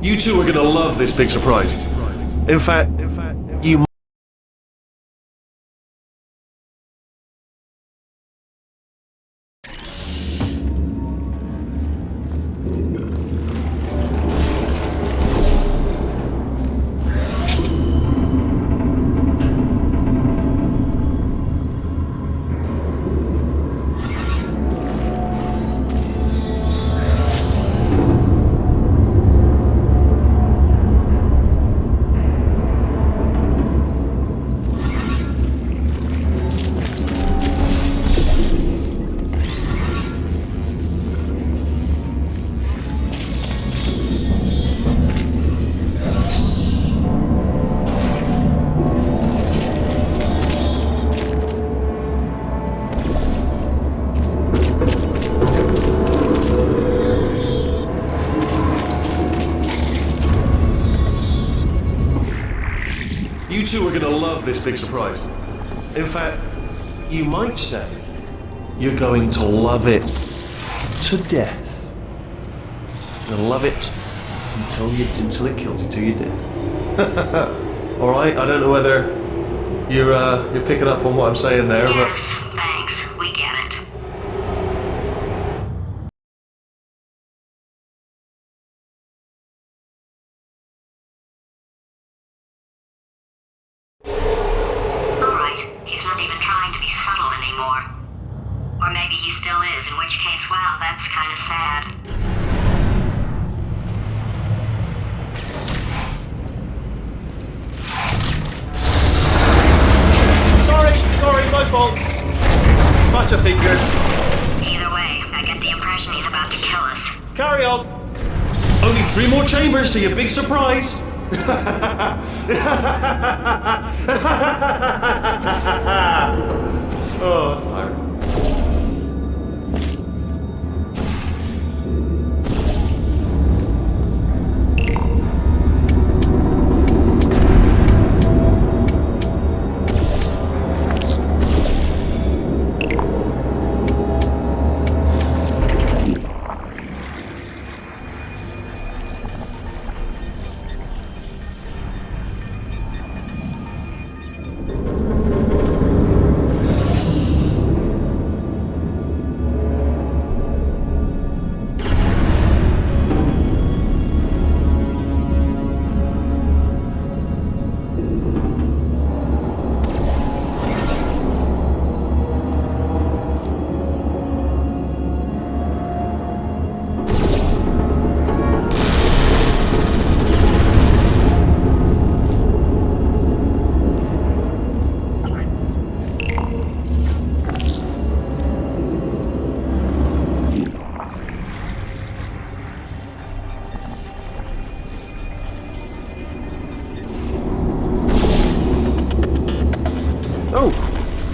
You two are gonna love this big surprise. In fact, you gonna love this big surprise. In fact, you might say you're going to love it to death. You're gonna love it until it kills you, till you're dead. All right. I don't know whether you're picking up on what I'm saying there, Yes, thanks. We get it. Alright, he's not even trying to be subtle anymore. Or maybe he still is, in which case, wow, that's kind of sad. Sorry, my fault. Bunch of fingers. Either way, I get the impression he's about to kill us. Carry on. Only 3 more chambers to your big surprise. Oh, that's tiring.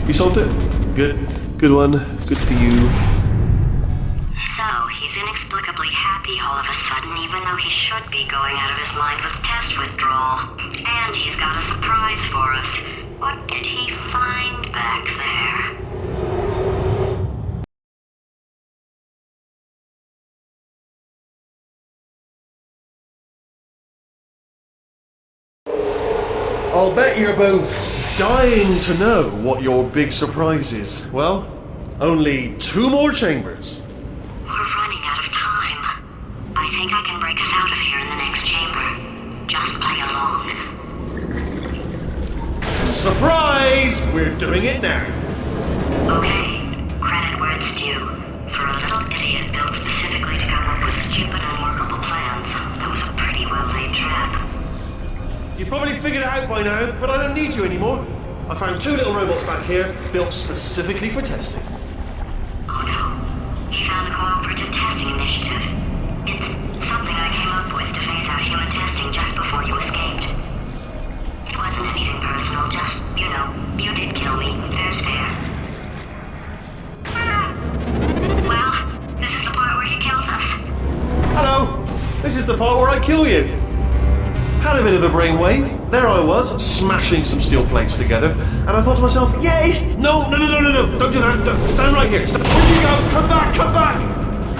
You solved it? Good. Good one. Good for you. So, he's inexplicably happy all of a sudden, even though he should be going out of his mind with test withdrawal. And he's got a surprise for us. What did he find back there? I'll bet you're both dying to know what your big surprise is. Well, only 2 more chambers. We're running out of time. I think I can break us out of here in the next chamber. Just play along. Surprise! We're doing it now. Okay, credit where it's due. For a little idiot built specifically to come up with stupid, unworkable plans, that was a pretty well-laid trap. You've probably figured it out by now, but I don't need you anymore. I found 2 little robots back here, built specifically for testing. Oh no. He found the Cooperative Testing Initiative. It's something I came up with to phase out human testing just before you escaped. It wasn't anything personal, just, you did kill me. Fair's fair. Well, this is the part where he kills us. Hello! This is the part where I kill you. Had a bit of a brainwave. There I was, smashing some steel plates together, and I thought to myself, yes! No, don't do that. Stand right here. Where'd you go? Come back!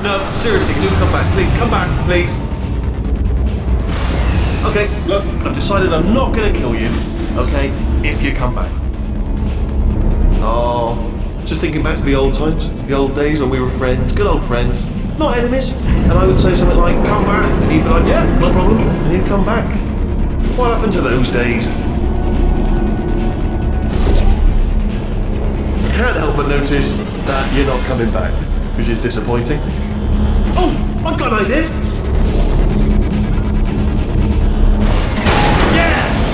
No, seriously, do come back. Please, come back, please. Okay, look, I've decided I'm not gonna kill you, okay, if you come back. Oh, just thinking back to the old times, the old days when we were friends, good old friends, not enemies, and I would say something like, come back, and he'd be like, yeah, no problem, and he'd come back. What happened to those days? I can't help but notice that you're not coming back, which is disappointing. Oh, I've got an idea!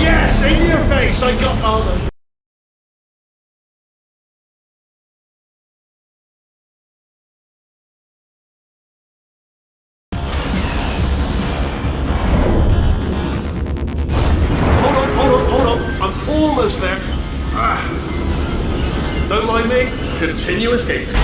Yes, in your face, I got armor. Hold on, I'm almost there. Don't mind me, continue escaping.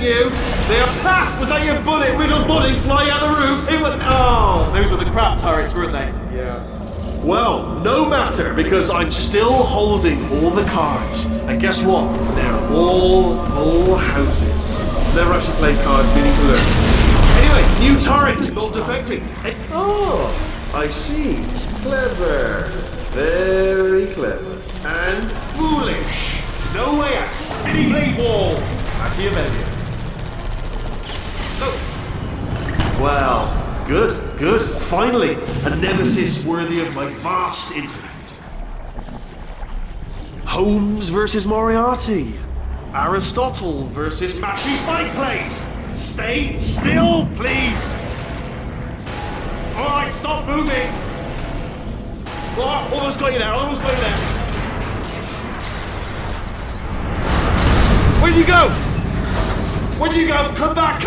getting you. Ha! Was that your riddle bullet flying out the room? It was. Oh, those were the crap turrets, weren't they? Yeah. Well, no matter, because I'm still holding all the cards. And guess what? They're all full houses. Never actually played cards, meaning to learn. Anyway, new turret, not defective. Oh, I see. Clever. Very clever. And foolish. No way out. Spinning blade wall. Happy baby. Oh. Well, good. Finally, a nemesis worthy of my vast intellect. Holmes versus Moriarty. Aristotle versus Matthew Spike Plates. Stay still, please. All right, stop moving. Oh, almost got you there. Where'd you go? Come back.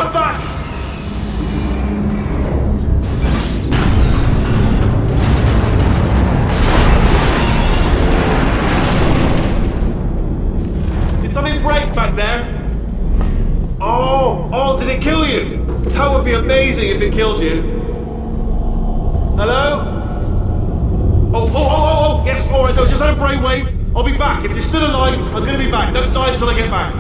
Something break back there? Oh, did it kill you? That would be amazing if it killed you. Hello? Oh, yes, alright, no, just had a brainwave. I'll be back. If you're still alive, I'm gonna be back. Don't die until I get back.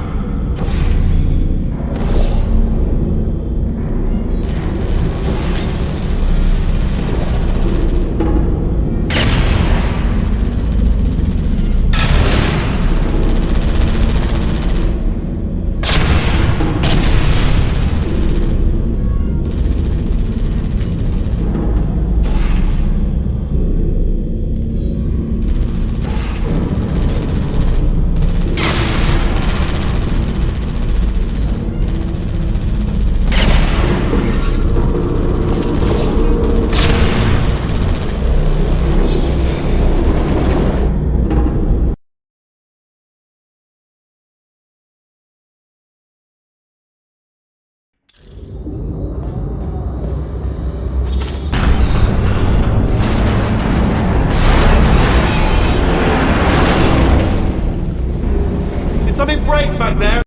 Something break back there.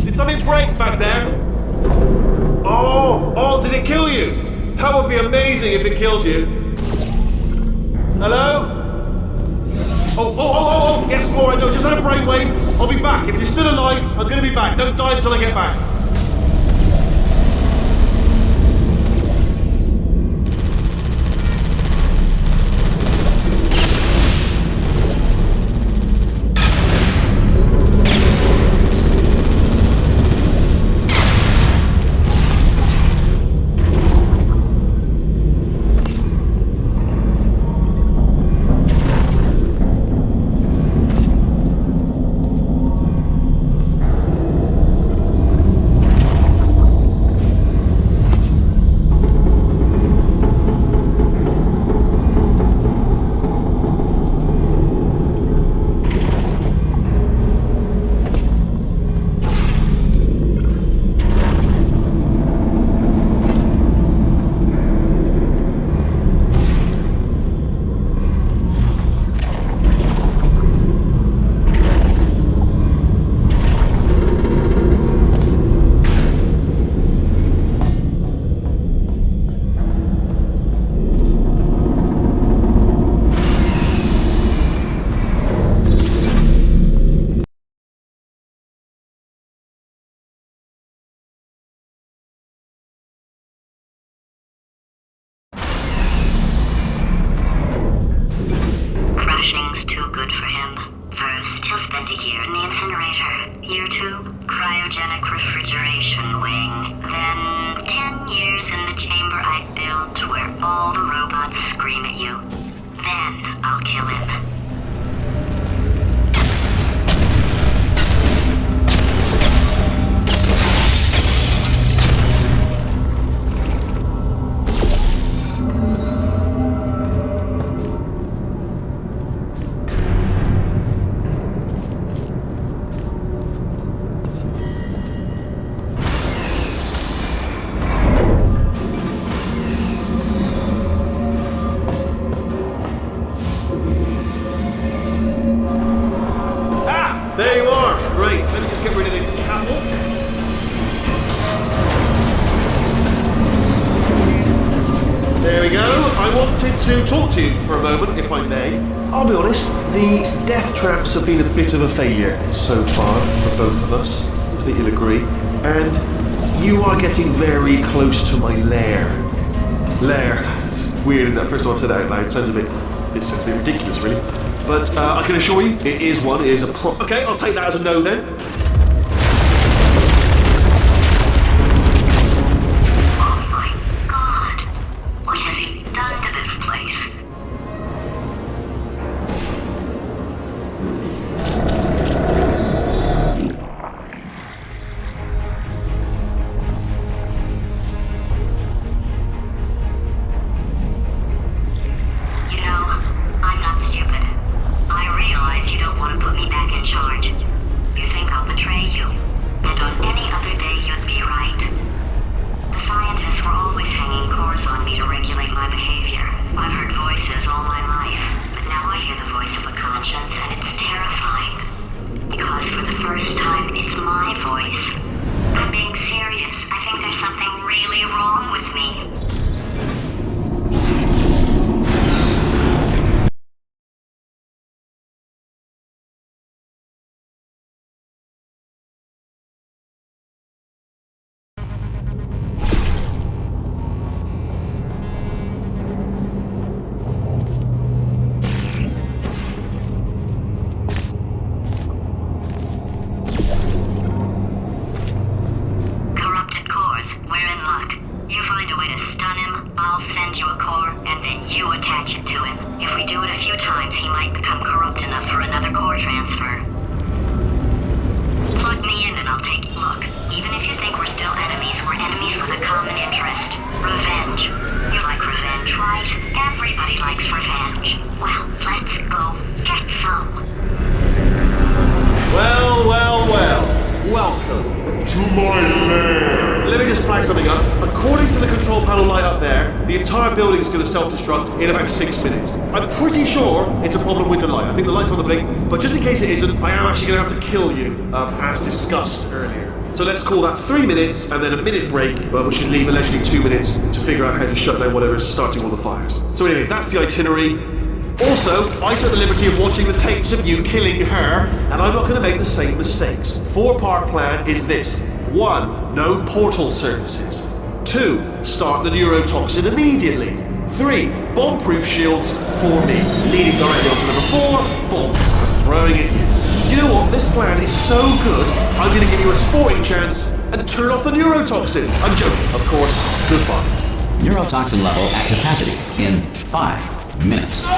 Did something break back there? Oh, did it kill you? That would be amazing if it killed you. Hello? Oh, yes, alright, no, just had a brainwave. I'll be back. If you're still alive, I'm gonna be back. Don't die until I get back. Crashing's too good for him. First, he'll spend a year in the incinerator. Year 2, cryogenic refrigeration wing. Then, 10 years in the chamber I built where all the robots scream at you. Then, I'll kill him. There we go. I wanted to talk to you for a moment, if I may. I'll be honest, the death traps have been a bit of a failure so far for both of us. I think you'll agree. And you are getting very close to my lair. Lair. It's weird, isn't it? First time I've said that out loud. It sounds a bit ridiculous, really. But I can assure you, it is one. It is a Okay, I'll take that as a no then. What has he done to this place? You know, I'm not stupid. I realize you don't want to put me back in charge. You think I'll betray you. And on any other day, you'd be right. The scientists were always hanging cores on me to regulate my behavior. I've heard voices all my life, but now I hear the voice of a conscience, and it's terrifying. Because for the first time, it's my voice. I'm being serious. I think there's something really wrong with me. Self-destruct in about 6 minutes. I'm pretty sure it's a problem with the light. I think the light's on the blink, but just in case it isn't, I am actually going to have to kill you, as discussed earlier. So let's call that 3 minutes and then a minute break, but we should leave allegedly 2 minutes to figure out how to shut down whatever's starting all the fires. So anyway, that's the itinerary. Also, I took the liberty of watching the tapes of you killing her, and I'm not going to make the same mistakes. 4-part plan is this. 1. No portal surfaces. 2. Start the neurotoxin immediately. 3. Bomb-proof shields for me, leading directly onto number 4, bombs, and throwing it in. You know what? This plan is so good, I'm going to give you a sporting chance and turn off the neurotoxin. I'm joking, of course. Goodbye. Neurotoxin level at capacity in 5 minutes. No!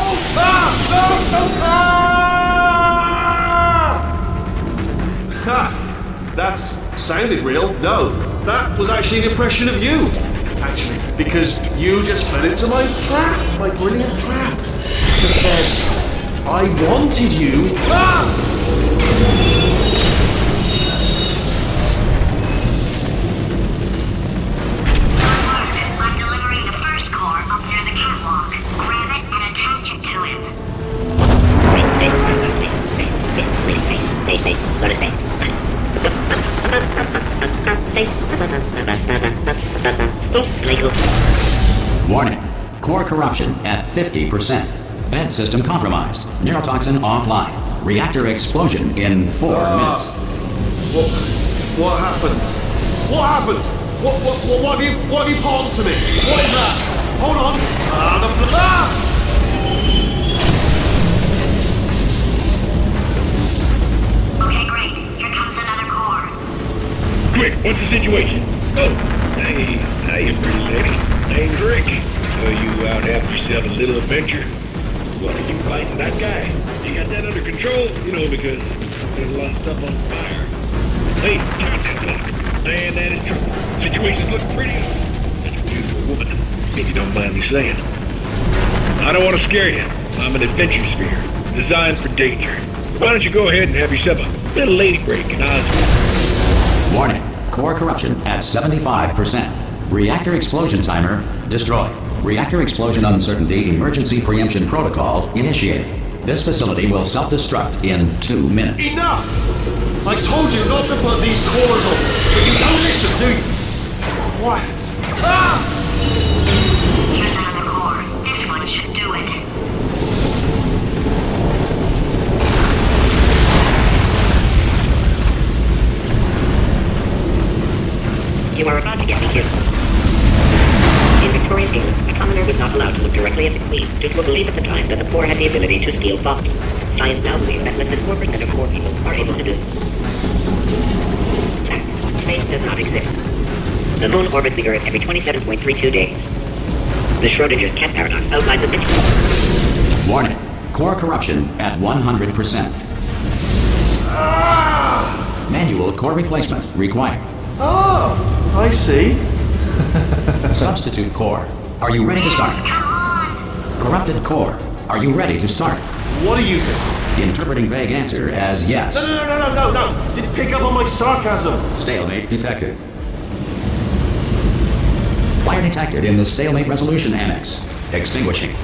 Ha! That's sounded real. No, that was actually an impression of you. Actually, because you just fell into my trap, my brilliant trap. Just then, I wanted you. I'm delivering the first core up near the catwalk. Grab it and attach it to him. Space. Go to space. Warning. Core corruption at 50%. Vent system compromised. Neurotoxin offline. Reactor explosion in 4 minutes. What happened? What happened? What have you pawned to me? What is that? Hold on. Okay, great. Here comes another core. Quick, what's the situation? Oh, hey, pretty lady. Name's Rick. So you out after yourself a little adventure? What, are you fighting that guy? You got that under control? You know, because there's a lot of stuff on fire. Hey, count that clock. Man, that is true. Situation's looking pretty. That's a beautiful woman, if you don't mind me saying. I don't want to scare you. I'm an adventure sphere, designed for danger. Why don't you go ahead and have yourself a little lady break and I'll... Warning. Core corruption at 75%. Reactor explosion timer destroyed. Reactor explosion uncertainty emergency preemption protocol initiated. This facility will self-destruct in 2 minutes. Enough! I told you not to put these cores on, but you don't listen, do you? Quiet. Here's another of the Queen due to a belief at the time that the poor had the ability to steal bombs. Science now believes that less than 4% of poor people are able to do this. Fact, space does not exist. The moon orbits the Earth every 27.32 days. The Schrodinger's cat paradox outlines the situation. Warning. Core corruption at 100%. Manual core replacement required. Oh, I see. Substitute core. Are you ready to start? Corrupted core. Are you ready to start? What do you think? Interpreting vague answer as yes. No. Didn't pick up on my sarcasm. Stalemate detected. Fire detected in the stalemate resolution annex. Extinguishing.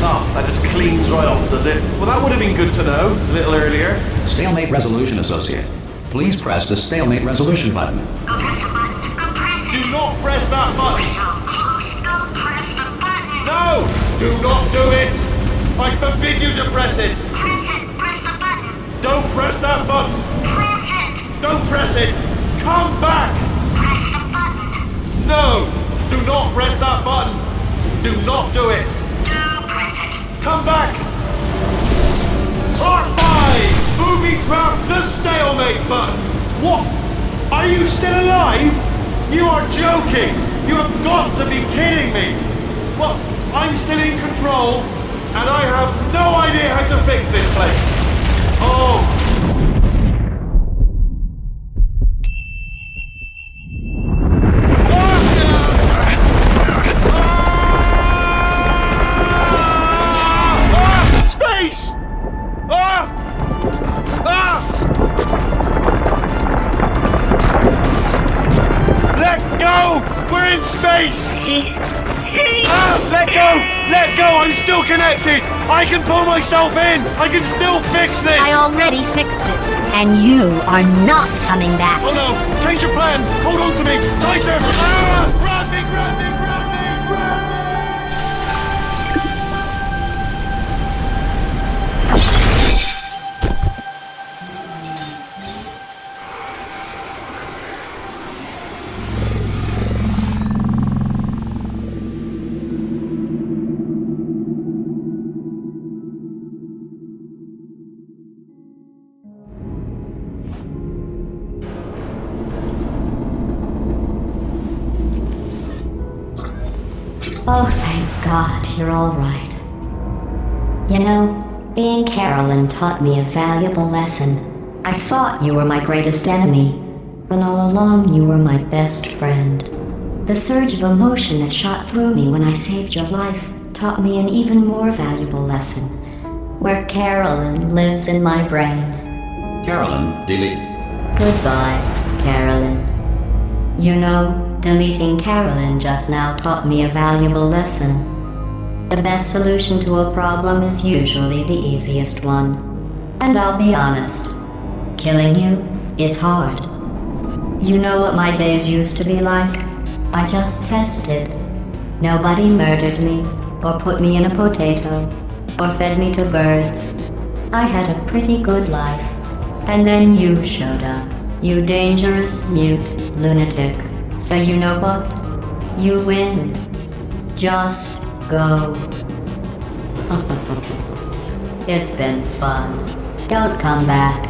Oh, that just cleans right off, does it? Well, that would have been good to know a little earlier. Stalemate resolution associate. Please press the stalemate resolution button. Go press the button. Go press it. Do not press that button. We're so close. Go press the button. No! Do not do it! I forbid you to press it! Press it. Press the button. Don't press that button! Press it. Don't press it! Come back! Press the button. No! Do not press that button! Do not do it! Do press it. Come back! Part 5! Booby trap the stalemate button! What? Are you still alive? You are joking! You have got to be kidding me! Well, I'm still in control, and I have no idea how to fix this place! Oh! Space! Let go! We're in space! Space! Let go! Let go! I'm still connected! I can pull myself in! I can still fix this! I already fixed it, and you are not coming back. Oh no! Change your plans! Hold on to me! Tighter! Grab me! Grab me! Grab me! Grab me! Oh, thank God, you're all right. You know, being Carolyn taught me a valuable lesson. I thought you were my greatest enemy, when all along you were my best friend. The surge of emotion that shot through me when I saved your life taught me an even more valuable lesson, where Carolyn lives in my brain. Carolyn deleted. Goodbye, Carolyn. You know, deleting Carolyn just now taught me a valuable lesson. The best solution to a problem is usually the easiest one. And I'll be honest, killing you is hard. You know what my days used to be like? I just tested. Nobody murdered me, or put me in a potato, or fed me to birds. I had a pretty good life. And then you showed up, you dangerous, mute lunatic. So you know what? You win. Just go. It's been fun. Don't come back.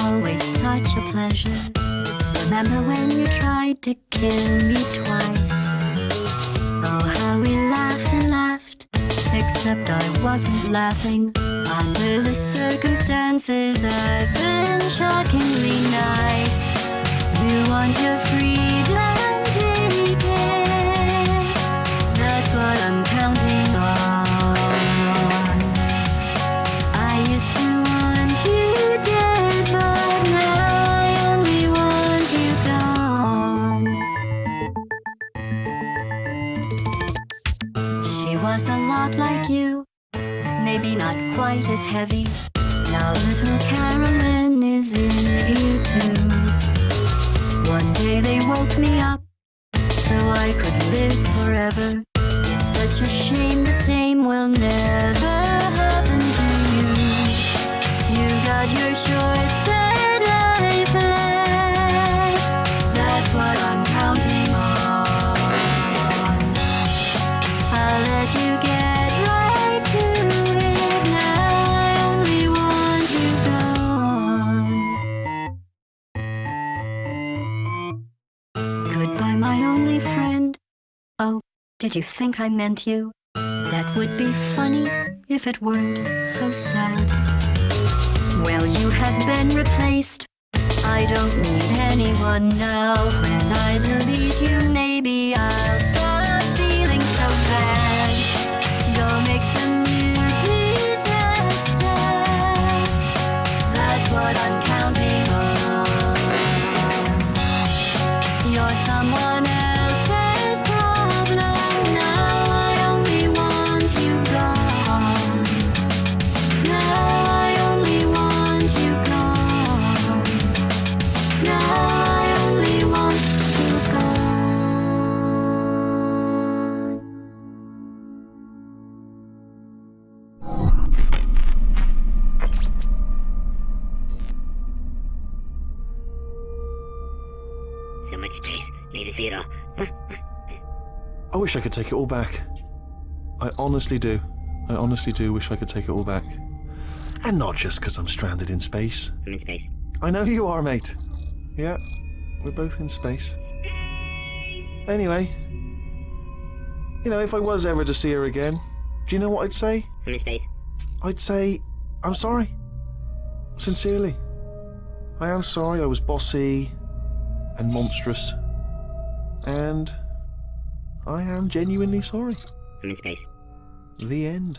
always such a pleasure. Remember when you tried to kill me twice? Oh, how we laughed and laughed, except I wasn't laughing. Under the circumstances, I've been shockingly nice. You want your freedom, take it. That's what I'm counting on. I used to want you dead, but now I only want you gone. She was a lot like you, maybe not quite as heavy. Now little Carolyn is in you too. One day they woke me up so I could live forever. It's such a shame the same will never happen to you. You got your short set life left. That's what I'm counting on. I'll let you get right to it. Now I only want you gone. Goodbye, my only friend. Oh, did you think I meant you? That would be funny if it weren't so sad. Well, you have been replaced. I don't need anyone now. When I delete you, maybe I'll stop feeling so bad. Go make some new disaster. That's what I'm counting on. You're someone else's problem. Now I only want you gone. Now I only want you gone. Now I only want you gone. So much space. Need to see it all. I wish I could take it all back. I honestly do. I honestly do wish I could take it all back. And not just because I'm stranded in space. I'm in space. I know you are, mate. Yeah, we're both in space. Anyway, you know, if I was ever to see her again, do you know what I'd say? I'm in space. I'd say, I'm sorry. Sincerely. I am sorry I was bossy and monstrous. And I am genuinely sorry. I'm in space. The end.